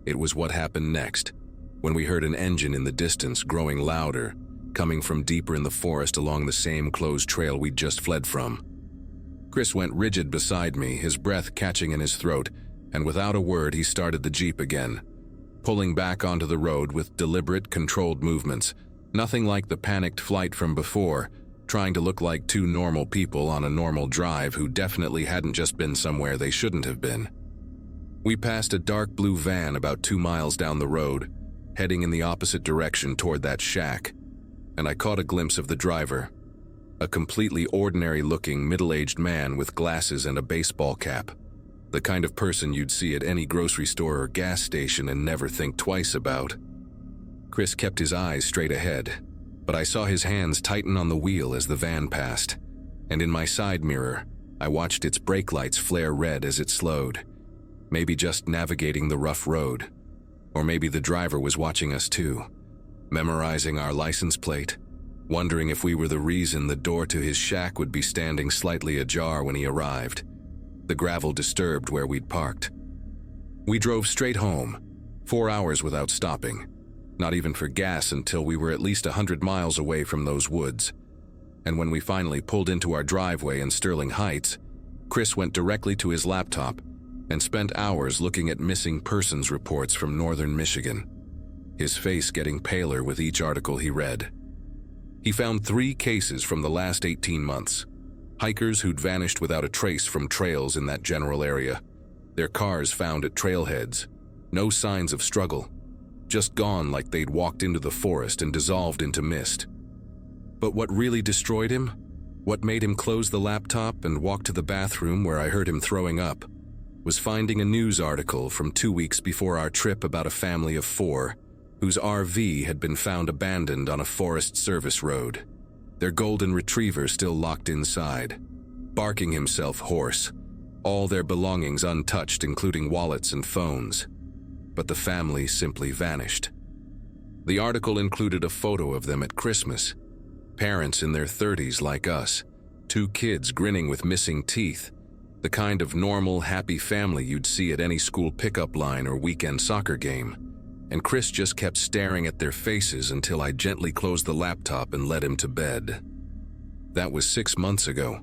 It was what happened next, when we heard an engine in the distance growing louder, coming from deeper in the forest along the same closed trail we'd just fled from. Chris went rigid beside me, his breath catching in his throat, and without a word he started the Jeep again, pulling back onto the road with deliberate, controlled movements, nothing like the panicked flight from before, trying to look like 2 normal people on a normal drive who definitely hadn't just been somewhere they shouldn't have been. We passed a dark blue van about 2 miles down the road, heading in the opposite direction toward that shack, and I caught a glimpse of the driver, a completely ordinary-looking middle-aged man with glasses and a baseball cap, the kind of person you'd see at any grocery store or gas station and never think twice about. Chris kept his eyes straight ahead, but I saw his hands tighten on the wheel as the van passed, and in my side mirror, I watched its brake lights flare red as it slowed, maybe just navigating the rough road, or maybe the driver was watching us too, memorizing our license plate, wondering if we were the reason the door to his shack would be standing slightly ajar when he arrived, the gravel disturbed where we'd parked. We drove straight home, 4 hours without stopping, not even for gas until we were at least 100 miles away from those woods. And when we finally pulled into our driveway in Sterling Heights, Chris went directly to his laptop and spent hours looking at missing persons reports from northern Michigan, his face getting paler with each article he read. He found 3 cases from the last 18 months, hikers who'd vanished without a trace from trails in that general area, their cars found at trailheads, no signs of struggle, just gone like they'd walked into the forest and dissolved into mist. But what really destroyed him, what made him close the laptop and walk to the bathroom where I heard him throwing up, was finding a news article from 2 weeks before our trip about a family of 4 whose RV had been found abandoned on a Forest Service road, their golden retriever still locked inside, barking himself hoarse, all their belongings untouched including wallets and phones. But the family simply vanished. The article included a photo of them at Christmas, parents in their 30s like us, 2 kids grinning with missing teeth, the kind of normal, happy family you'd see at any school pickup line or weekend soccer game, and Chris just kept staring at their faces until I gently closed the laptop and led him to bed. That was 6 months ago,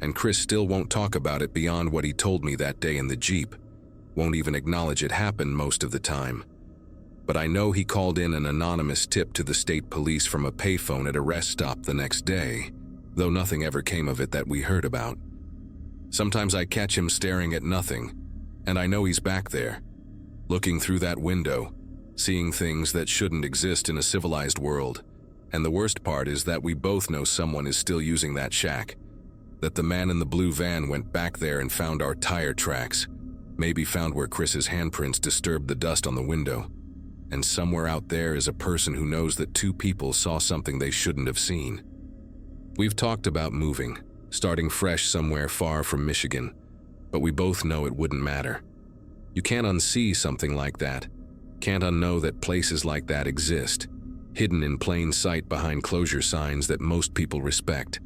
and Chris still won't talk about it beyond what he told me that day in the Jeep, won't even acknowledge it happened most of the time. But I know he called in an anonymous tip to the state police from a payphone at a rest stop the next day, though nothing ever came of it that we heard about. Sometimes I catch him staring at nothing, and I know he's back there, looking through that window, seeing things that shouldn't exist in a civilized world. And the worst part is that we both know someone is still using that shack, that the man in the blue van went back there and found our tire tracks, maybe found where Chris's handprints disturbed the dust on the window. And somewhere out there is a person who knows that two people saw something they shouldn't have seen. We've talked about moving, starting fresh somewhere far from Michigan, but we both know it wouldn't matter. You can't unsee something like that, can't unknow that places like that exist, hidden in plain sight behind closure signs that most people respect,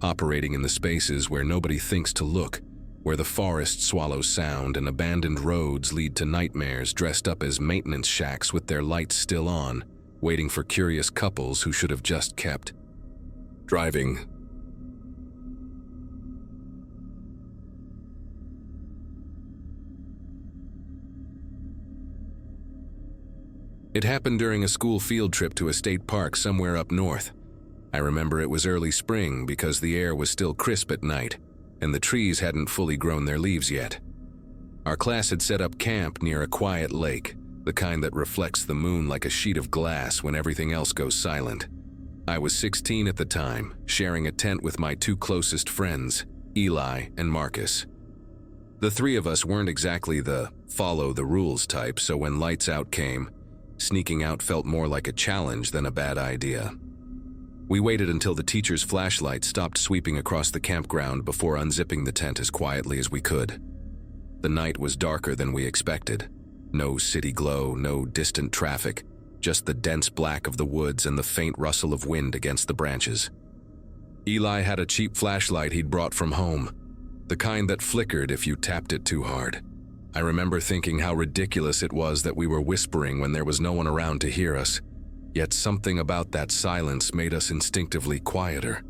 operating in the spaces where nobody thinks to look, where the forest swallows sound and abandoned roads lead to nightmares dressed up as maintenance shacks with their lights still on, waiting for curious couples who should have just kept driving. It happened during a school field trip to a state park somewhere up north. I remember it was early spring because the air was still crisp at night, and the trees hadn't fully grown their leaves yet. Our class had set up camp near a quiet lake, the kind that reflects the moon like a sheet of glass when everything else goes silent. I was 16 at the time, sharing a tent with my two closest friends, Eli and Marcus. The three of us weren't exactly the follow-the-rules type, so when lights out came, sneaking out felt more like a challenge than a bad idea. We waited until the teacher's flashlight stopped sweeping across the campground before unzipping the tent as quietly as we could. The night was darker than we expected. No city glow, no distant traffic, just the dense black of the woods and the faint rustle of wind against the branches. Eli had a cheap flashlight he'd brought from home, the kind that flickered if you tapped it too hard. I remember thinking how ridiculous it was that we were whispering when there was no one around to hear us, yet something about that silence made us instinctively quieter.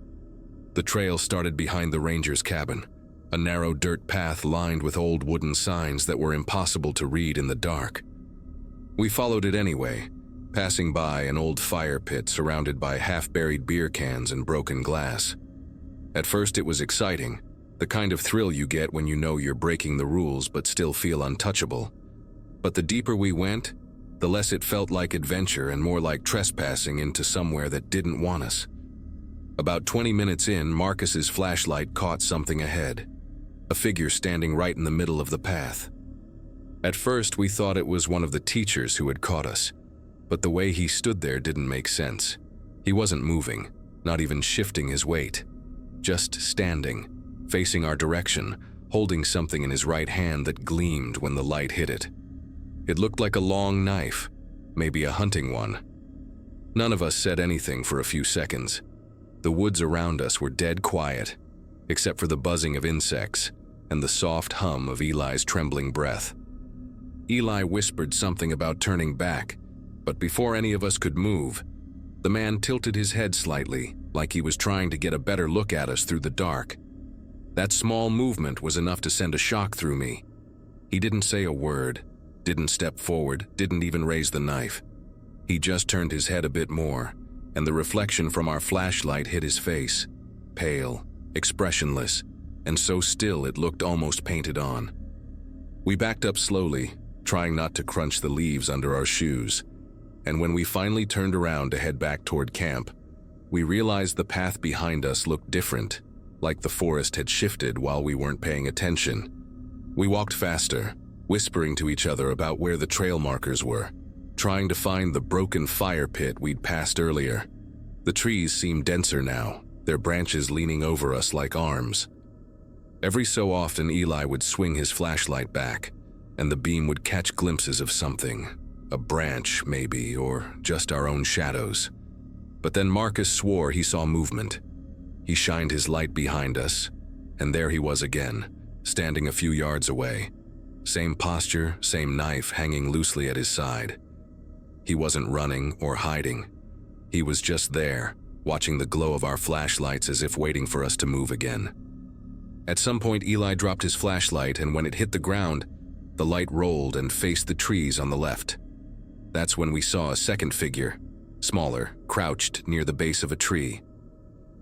The trail started behind the ranger's cabin, a narrow dirt path lined with old wooden signs that were impossible to read in the dark. We followed it anyway, passing by an old fire pit surrounded by half-buried beer cans and broken glass. At first it was exciting, the kind of thrill you get when you know you're breaking the rules but still feel untouchable. But the deeper we went, the less it felt like adventure and more like trespassing into somewhere that didn't want us. About 20 minutes in, Marcus's flashlight caught something ahead, a figure standing right in the middle of the path. At first, we thought it was one of the teachers who had caught us, but the way he stood there didn't make sense. He wasn't moving, not even shifting his weight, just standing, facing our direction, holding something in his right hand that gleamed when the light hit it. It looked like a long knife, maybe a hunting one. None of us said anything for a few seconds. The woods around us were dead quiet, except for the buzzing of insects and the soft hum of Eli's trembling breath. Eli whispered something about turning back, but before any of us could move, the man tilted his head slightly, like he was trying to get a better look at us through the dark. That small movement was enough to send a shock through me. He didn't say a word, didn't step forward, didn't even raise the knife. He just turned his head a bit more, and the reflection from our flashlight hit his face, pale, expressionless, and so still it looked almost painted on. We backed up slowly, trying not to crunch the leaves under our shoes, and when we finally turned around to head back toward camp, we realized the path behind us looked different, like the forest had shifted while we weren't paying attention. We walked faster, whispering to each other about where the trail markers were, trying to find the broken fire pit we'd passed earlier. The trees seemed denser now, their branches leaning over us like arms. Every so often Eli would swing his flashlight back, and the beam would catch glimpses of something, a branch maybe, or just our own shadows. But then Marcus swore he saw movement. He shined his light behind us, and there he was again, standing a few yards away. Same posture, same knife hanging loosely at his side. He wasn't running or hiding. He was just there, watching the glow of our flashlights as if waiting for us to move again. At some point, Eli dropped his flashlight, and when it hit the ground, the light rolled and faced the trees on the left. That's when we saw a second figure, smaller, crouched near the base of a tree.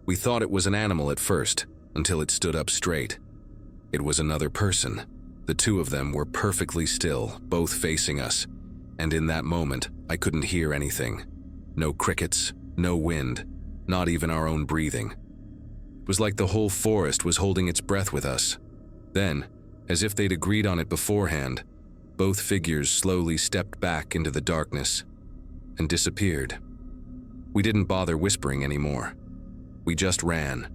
We thought it was an animal at first, until it stood up straight. It was another person. The two of them were perfectly still, both facing us, and in that moment, I couldn't hear anything. No crickets, no wind, not even our own breathing. It was like the whole forest was holding its breath with us. Then, as if they'd agreed on it beforehand, both figures slowly stepped back into the darkness and disappeared. We didn't bother whispering anymore. We just ran.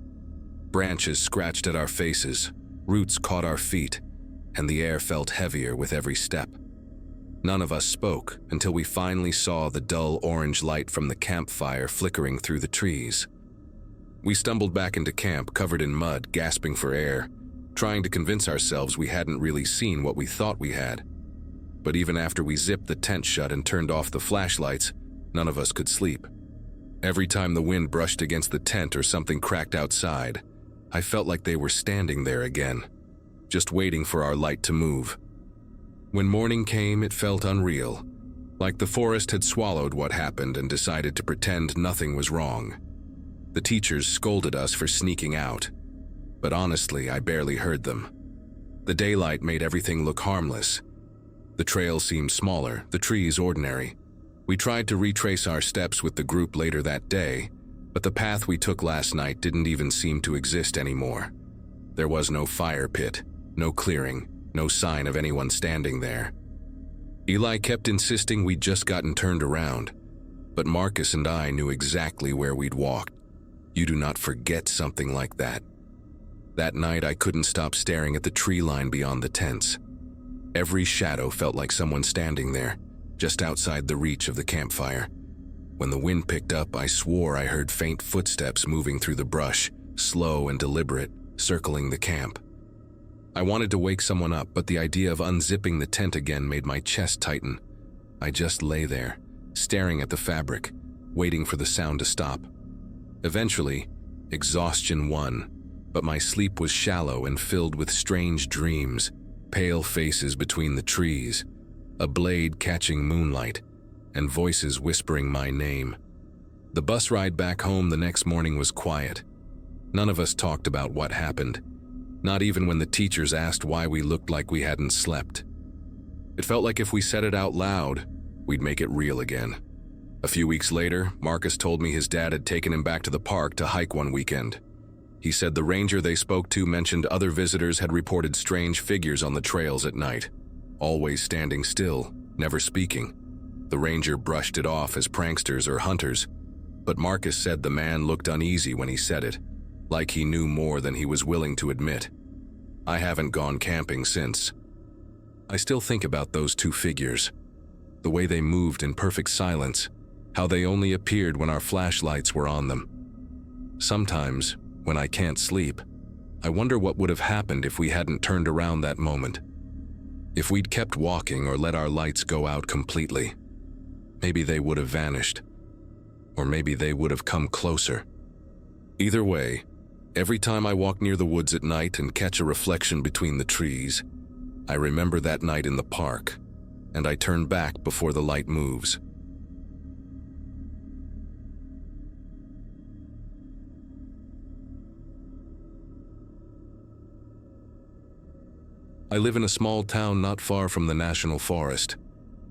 Branches scratched at our faces, roots caught our feet, and the air felt heavier with every step. None of us spoke until we finally saw the dull orange light from the campfire flickering through the trees. We stumbled back into camp covered in mud, gasping for air, trying to convince ourselves we hadn't really seen what we thought we had. But even after we zipped the tent shut and turned off the flashlights, none of us could sleep. Every time the wind brushed against the tent or something cracked outside, I felt like they were standing there again, just waiting for our light to move. When morning came, it felt unreal, like the forest had swallowed what happened and decided to pretend nothing was wrong. The teachers scolded us for sneaking out, but honestly, I barely heard them. The daylight made everything look harmless. The trail seemed smaller, the trees ordinary. We tried to retrace our steps with the group later that day, but the path we took last night didn't even seem to exist anymore. There was no fire pit, no clearing, no sign of anyone standing there. Eli kept insisting we'd just gotten turned around, but Marcus and I knew exactly where we'd walked. You do not forget something like that. That night I couldn't stop staring at the tree line beyond the tents. Every shadow felt like someone standing there, just outside the reach of the campfire. When the wind picked up, I swore I heard faint footsteps moving through the brush, slow and deliberate, circling the camp. I wanted to wake someone up, but the idea of unzipping the tent again made my chest tighten. I just lay there, staring at the fabric, waiting for the sound to stop. Eventually, exhaustion won, but my sleep was shallow and filled with strange dreams, pale faces between the trees, a blade catching moonlight, and voices whispering my name. The bus ride back home the next morning was quiet. None of us talked about what happened, not even when the teachers asked why we looked like we hadn't slept. It felt like if we said it out loud, we'd make it real again. A few weeks later, Marcus told me his dad had taken him back to the park to hike one weekend. He said the ranger they spoke to mentioned other visitors had reported strange figures on the trails at night, always standing still, never speaking. The ranger brushed it off as pranksters or hunters, but Marcus said the man looked uneasy when he said it, like he knew more than he was willing to admit. I haven't gone camping since. I still think about those two figures, the way they moved in perfect silence, how they only appeared when our flashlights were on them. Sometimes, when I can't sleep, I wonder what would have happened if we hadn't turned around that moment. If we'd kept walking or let our lights go out completely, maybe they would have vanished, or maybe they would have come closer. Either way, every time I walk near the woods at night and catch a reflection between the trees, I remember that night in the park, and I turn back before the light moves. I live in a small town not far from the national forest,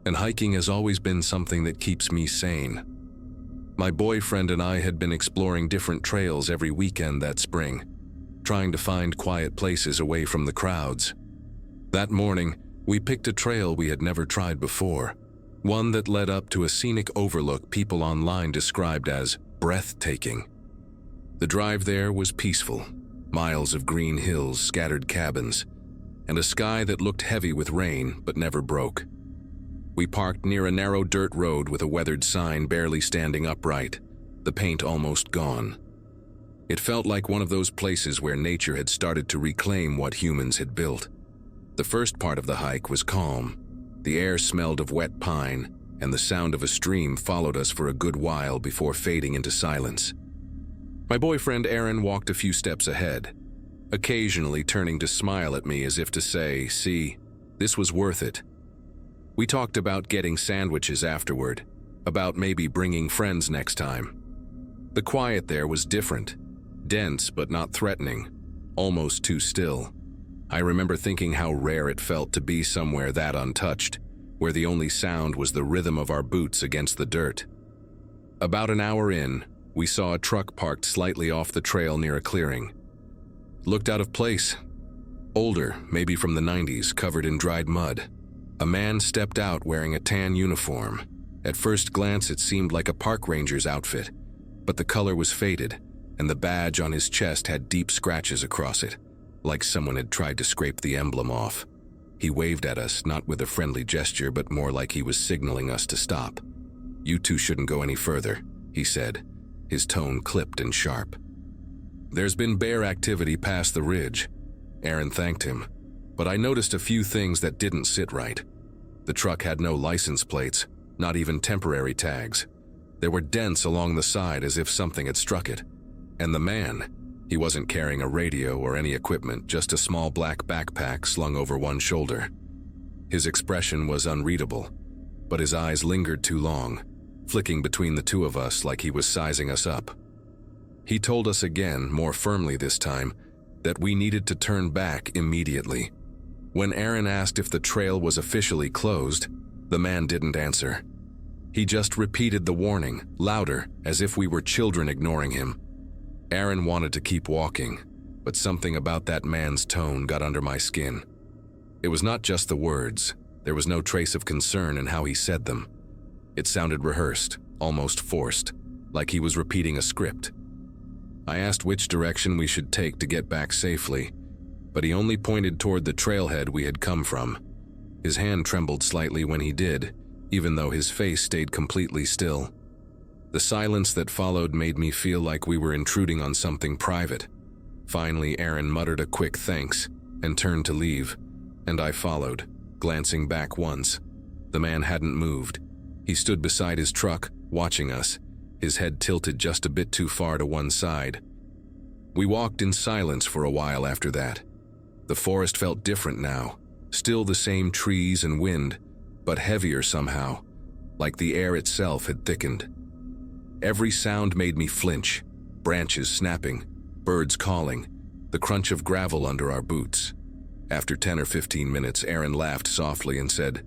and hiking has always been something that keeps me sane. My boyfriend and I had been exploring different trails every weekend that spring, trying to find quiet places away from the crowds. That morning, we picked a trail we had never tried before, one that led up to a scenic overlook people online described as breathtaking. The drive there was peaceful, miles of green hills, scattered cabins, and a sky that looked heavy with rain but never broke. We parked near a narrow dirt road with a weathered sign barely standing upright, the paint almost gone. It felt like one of those places where nature had started to reclaim what humans had built. The first part of the hike was calm. The air smelled of wet pine, and the sound of a stream followed us for a good while before fading into silence. My boyfriend Aaron walked a few steps ahead, occasionally turning to smile at me as if to say, "See, this was worth it." We talked about getting sandwiches afterward, about maybe bringing friends next time. The quiet there was different. dense but not threatening, almost too still. I remember thinking how rare it felt to be somewhere that untouched, where the only sound was the rhythm of our boots against the dirt. About an hour in, we saw a truck parked slightly off the trail near a clearing. Looked out of place. Older, maybe from the 90s, covered in dried mud. A man stepped out wearing a tan uniform. At first glance, it seemed like a park ranger's outfit, but the color was faded, and the badge on his chest had deep scratches across it, like someone had tried to scrape the emblem off. He waved at us, not with a friendly gesture, but more like he was signaling us to stop. "You two shouldn't go any further," he said, his tone clipped and sharp. "There's been bear activity past the ridge." Aaron thanked him, but I noticed a few things that didn't sit right. The truck had no license plates, not even temporary tags. There were dents along the side as if something had struck it. And the man, he wasn't carrying a radio or any equipment, just a small black backpack slung over one shoulder. His expression was unreadable, but his eyes lingered too long, flicking between the two of us like he was sizing us up. He told us again, more firmly this time, that we needed to turn back immediately. When Aaron asked if the trail was officially closed, the man didn't answer. He just repeated the warning, louder, as if we were children ignoring him. Aaron wanted to keep walking, but something about that man's tone got under my skin. It was not just the words. There was no trace of concern in how he said them. It sounded rehearsed, almost forced, like he was repeating a script. I asked which direction we should take to get back safely, but he only pointed toward the trailhead we had come from. His hand trembled slightly when he did, even though his face stayed completely still. The silence that followed made me feel like we were intruding on something private. Finally, Aaron muttered a quick thanks and turned to leave, and I followed, glancing back once. The man hadn't moved. He stood beside his truck, watching us, his head tilted just a bit too far to one side. We walked in silence for a while after that. The forest felt different now, still the same trees and wind, but heavier somehow, like the air itself had thickened. Every sound made me flinch, branches snapping, birds calling, the crunch of gravel under our boots. After 10 or 15 minutes, Aaron laughed softly and said,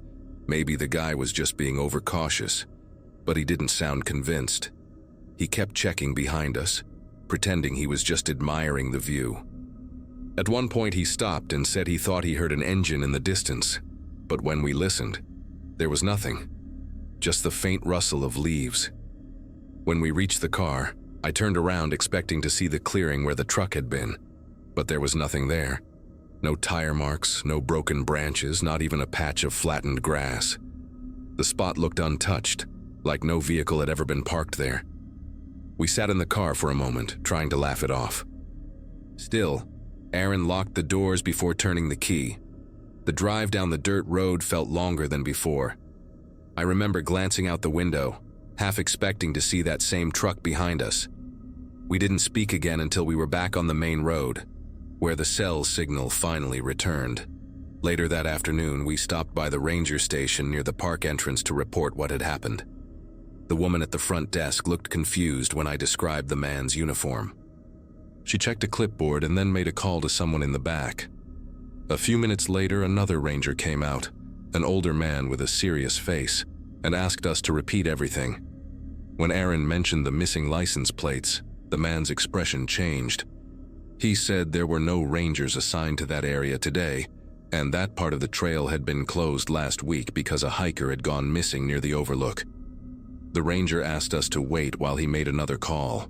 maybe the guy was just being overcautious, but he didn't sound convinced. He kept checking behind us, pretending he was just admiring the view. At one point he stopped and said he thought he heard an engine in the distance, but when we listened, there was nothing, just the faint rustle of leaves. When we reached the car, I turned around expecting to see the clearing where the truck had been, but there was nothing there. No tire marks, no broken branches, not even a patch of flattened grass. The spot looked untouched, like no vehicle had ever been parked there. We sat in the car for a moment, trying to laugh it off. Still, Aaron locked the doors before turning the key. The drive down the dirt road felt longer than before. I remember glancing out the window, half expecting to see that same truck behind us. We didn't speak again until we were back on the main road, where the cell signal finally returned. Later that afternoon, we stopped by the ranger station near the park entrance to report what had happened. The woman at the front desk looked confused when I described the man's uniform. She checked a clipboard and then made a call to someone in the back. A few minutes later, another ranger came out, an older man with a serious face, and asked us to repeat everything. When Aaron mentioned the missing license plates, the man's expression changed. He said there were no rangers assigned to that area today, and that part of the trail had been closed last week because a hiker had gone missing near the overlook. The ranger asked us to wait while he made another call.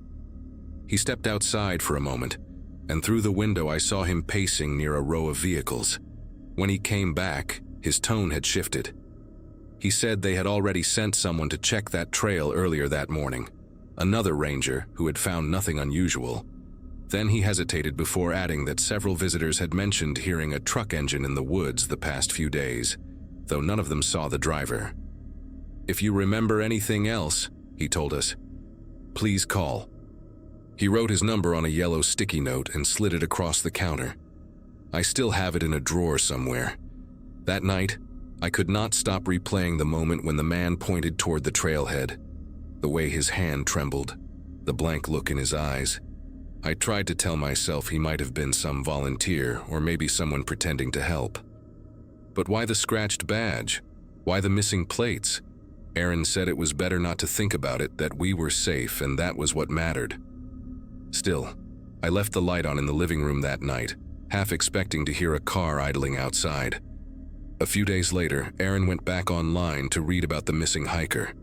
He stepped outside for a moment, and through the window I saw him pacing near a row of vehicles. When he came back, his tone had shifted. He said they had already sent someone to check that trail earlier that morning, another ranger who had found nothing unusual. Then he hesitated before adding that several visitors had mentioned hearing a truck engine in the woods the past few days, though none of them saw the driver. If you remember anything else, he told us, please call. He wrote his number on a yellow sticky note and slid it across the counter. I still have it in a drawer somewhere. That night, I could not stop replaying the moment when the man pointed toward the trailhead, the way his hand trembled, the blank look in his eyes. I tried to tell myself he might have been some volunteer or maybe someone pretending to help. But why the scratched badge? Why the missing plates? Aaron said it was better not to think about it, that we were safe, and that was what mattered. Still, I left the light on in the living room that night, half expecting to hear a car idling outside. A few days later, Aaron went back online to read about the missing hiker,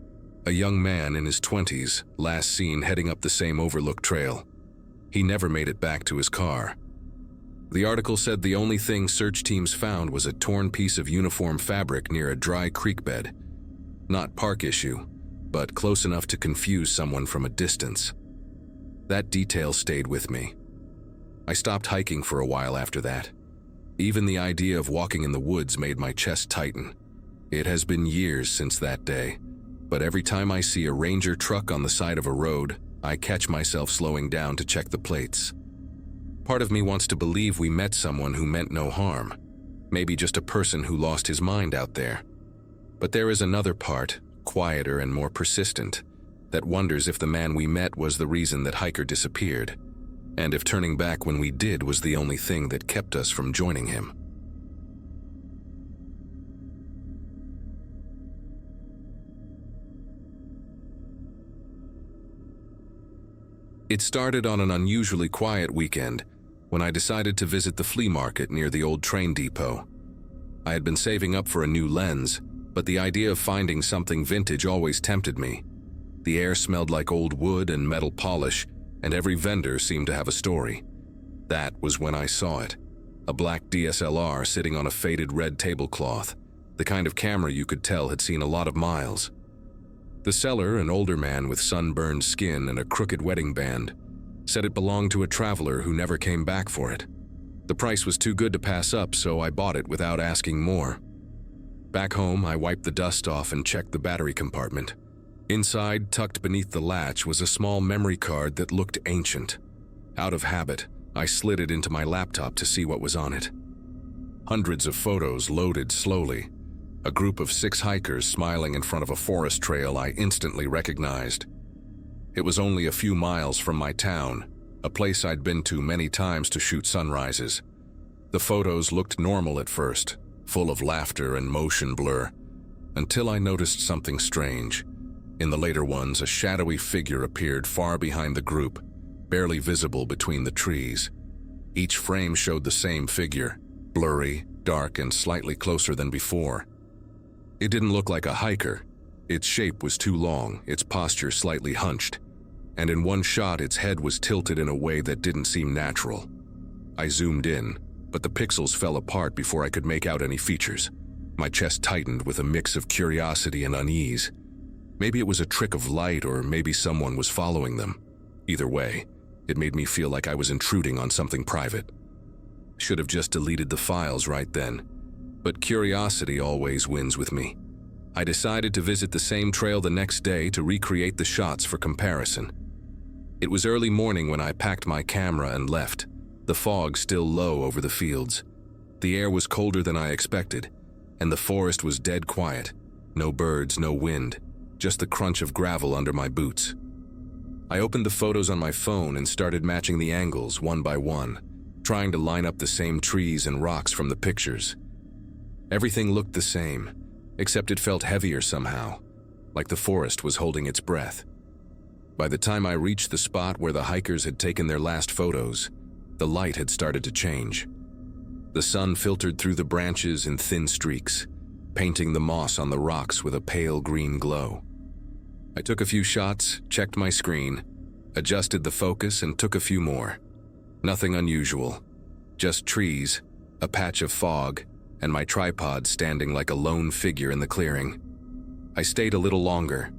a young man in his 20s, last seen heading up the same overlook trail. He never made it back to his car. The article said the only thing search teams found was a torn piece of uniform fabric near a dry creek bed. Not park issue, but close enough to confuse someone from a distance. That detail stayed with me. I stopped hiking for a while after that. Even the idea of walking in the woods made my chest tighten. It has been years since that day, but every time I see a ranger truck on the side of a road, I catch myself slowing down to check the plates. Part of me wants to believe we met someone who meant no harm, maybe just a person who lost his mind out there. But there is another part, quieter and more persistent, that wonders if the man we met was the reason that hiker disappeared, and if turning back when we did was the only thing that kept us from joining him. It started on an unusually quiet weekend when I decided to visit the flea market near the old train depot. I had been saving up for a new lens, but the idea of finding something vintage always tempted me. The air smelled like old wood and metal polish, and every vendor seemed to have a story. That was when I saw it. A black DSLR sitting on a faded red tablecloth, the kind of camera you could tell had seen a lot of miles. The seller, an older man with sunburned skin and a crooked wedding band, said it belonged to a traveler who never came back for it. The price was too good to pass up, so I bought it without asking more. Back home, I wiped the dust off and checked the battery compartment. Inside, tucked beneath the latch, was a small memory card that looked ancient. Out of habit, I slid it into my laptop to see what was on it. Hundreds of photos loaded slowly. A group of 6 hikers smiling in front of a forest trail I instantly recognized. It was only a few miles from my town, a place I'd been to many times to shoot sunrises. The photos looked normal at first, full of laughter and motion blur, until I noticed something strange. In the later ones, a shadowy figure appeared far behind the group, barely visible between the trees. Each frame showed the same figure, blurry, dark, and slightly closer than before. It didn't look like a hiker. Its shape was too long, its posture slightly hunched, and in one shot its head was tilted in a way that didn't seem natural. I zoomed in, but the pixels fell apart before I could make out any features. My chest tightened with a mix of curiosity and unease. Maybe it was a trick of light, or maybe someone was following them. Either way, it made me feel like I was intruding on something private. Should have just deleted the files right then, but curiosity always wins with me. I decided to visit the same trail the next day to recreate the shots for comparison. It was early morning when I packed my camera and left, the fog still low over the fields. The air was colder than I expected, and the forest was dead quiet. No birds, no wind, just the crunch of gravel under my boots. I opened the photos on my phone and started matching the angles one by one, trying to line up the same trees and rocks from the pictures. Everything looked the same, except it felt heavier somehow, like the forest was holding its breath. By the time I reached the spot where the hikers had taken their last photos, the light had started to change. The sun filtered through the branches in thin streaks, painting the moss on the rocks with a pale green glow. I took a few shots, checked my screen, adjusted the focus, and took a few more. Nothing unusual, just trees, a patch of fog, and my tripod standing like a lone figure in the clearing. I stayed a little longer,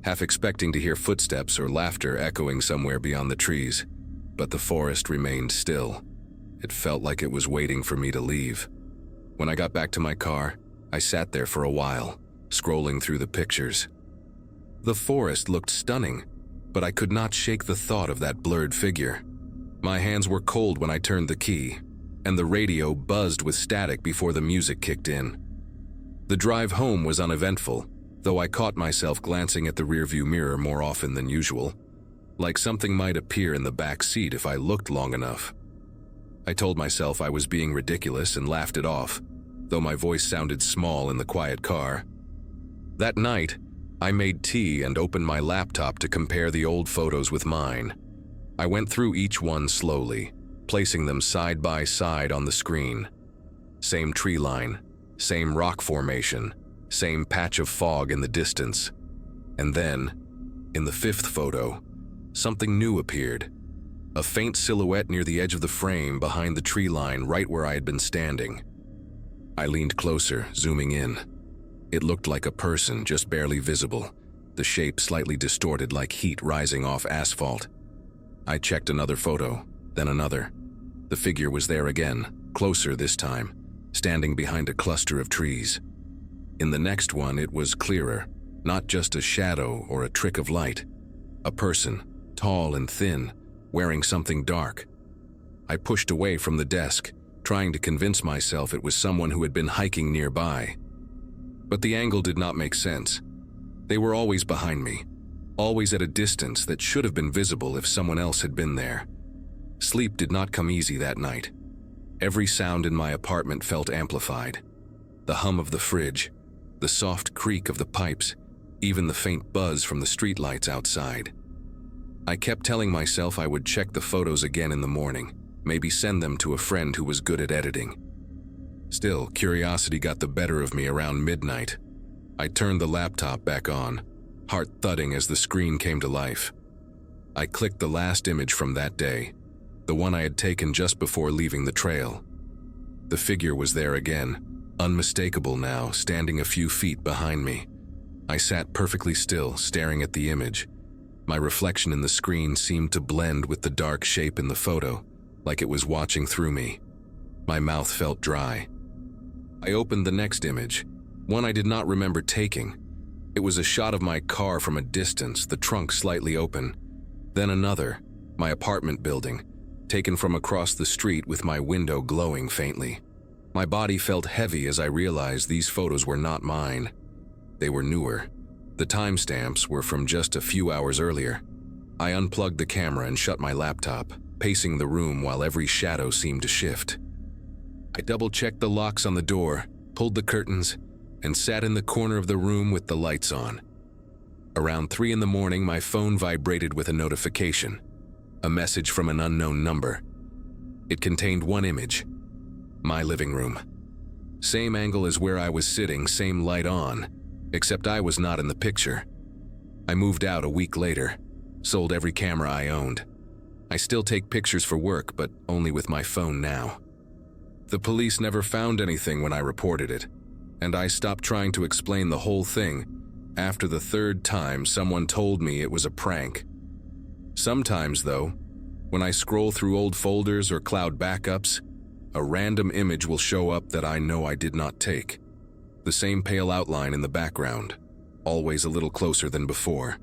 half expecting to hear footsteps or laughter echoing somewhere beyond the trees, but the forest remained still. It felt like it was waiting for me to leave. When I got back to my car, I sat there for a while, scrolling through the pictures. The forest looked stunning, but I could not shake the thought of that blurred figure. My hands were cold when I turned the key, and the radio buzzed with static before the music kicked in. The drive home was uneventful, though I caught myself glancing at the rearview mirror more often than usual. like something might appear in the back seat if I looked long enough. I told myself I was being ridiculous and laughed it off, though my voice sounded small in the quiet car. That night, I made tea and opened my laptop to compare the old photos with mine. I went through each one slowly, placing them side by side on the screen. Same tree line, same rock formation, same patch of fog in the distance. And then, in the fifth photo, something new appeared. A faint silhouette near the edge of the frame behind the tree line right where I had been standing. I leaned closer, zooming in. It looked like a person, just barely visible, the shape slightly distorted like heat rising off asphalt. I checked another photo, then another. The figure was there again, closer this time, standing behind a cluster of trees. In the next one, it was clearer, not just a shadow or a trick of light. A person, tall and thin, wearing something dark. I pushed away from the desk, trying to convince myself it was someone who had been hiking nearby. But the angle did not make sense. They were always behind me, always at a distance that should have been visible if someone else had been there. Sleep did not come easy that night. Every sound in my apartment felt amplified. The hum of the fridge, the soft creak of the pipes, even the faint buzz from the streetlights outside. I kept telling myself I would check the photos again in the morning, maybe send them to a friend who was good at editing. Still, curiosity got the better of me around midnight. I turned the laptop back on, heart thudding as the screen came to life. I clicked the last image from that day, the one I had taken just before leaving the trail. The figure was there again, unmistakable now, standing a few feet behind me. I sat perfectly still, staring at the image. My reflection in the screen seemed to blend with the dark shape in the photo, like it was watching through me. My mouth felt dry. I opened the next image, one I did not remember taking. It was a shot of my car from a distance, the trunk slightly open. Then another, my apartment building, taken from across the street with my window glowing faintly. My body felt heavy as I realized these photos were not mine. They were newer. The timestamps were from just a few hours earlier. I unplugged the camera and shut my laptop, pacing the room while every shadow seemed to shift. I double-checked the locks on the door, pulled the curtains, and sat in the corner of the room with the lights on. Around 3 in the morning, my phone vibrated with a notification, a message from an unknown number. It contained one image, my living room. Same angle as where I was sitting, same light on, except I was not in the picture. I moved out a week later, sold every camera I owned. I still take pictures for work, but only with my phone now. The police never found anything when I reported it, and I stopped trying to explain the whole thing after the third time someone told me it was a prank. Sometimes, though, when I scroll through old folders or cloud backups, a random image will show up that I know I did not take. The same pale outline in the background, always a little closer than before.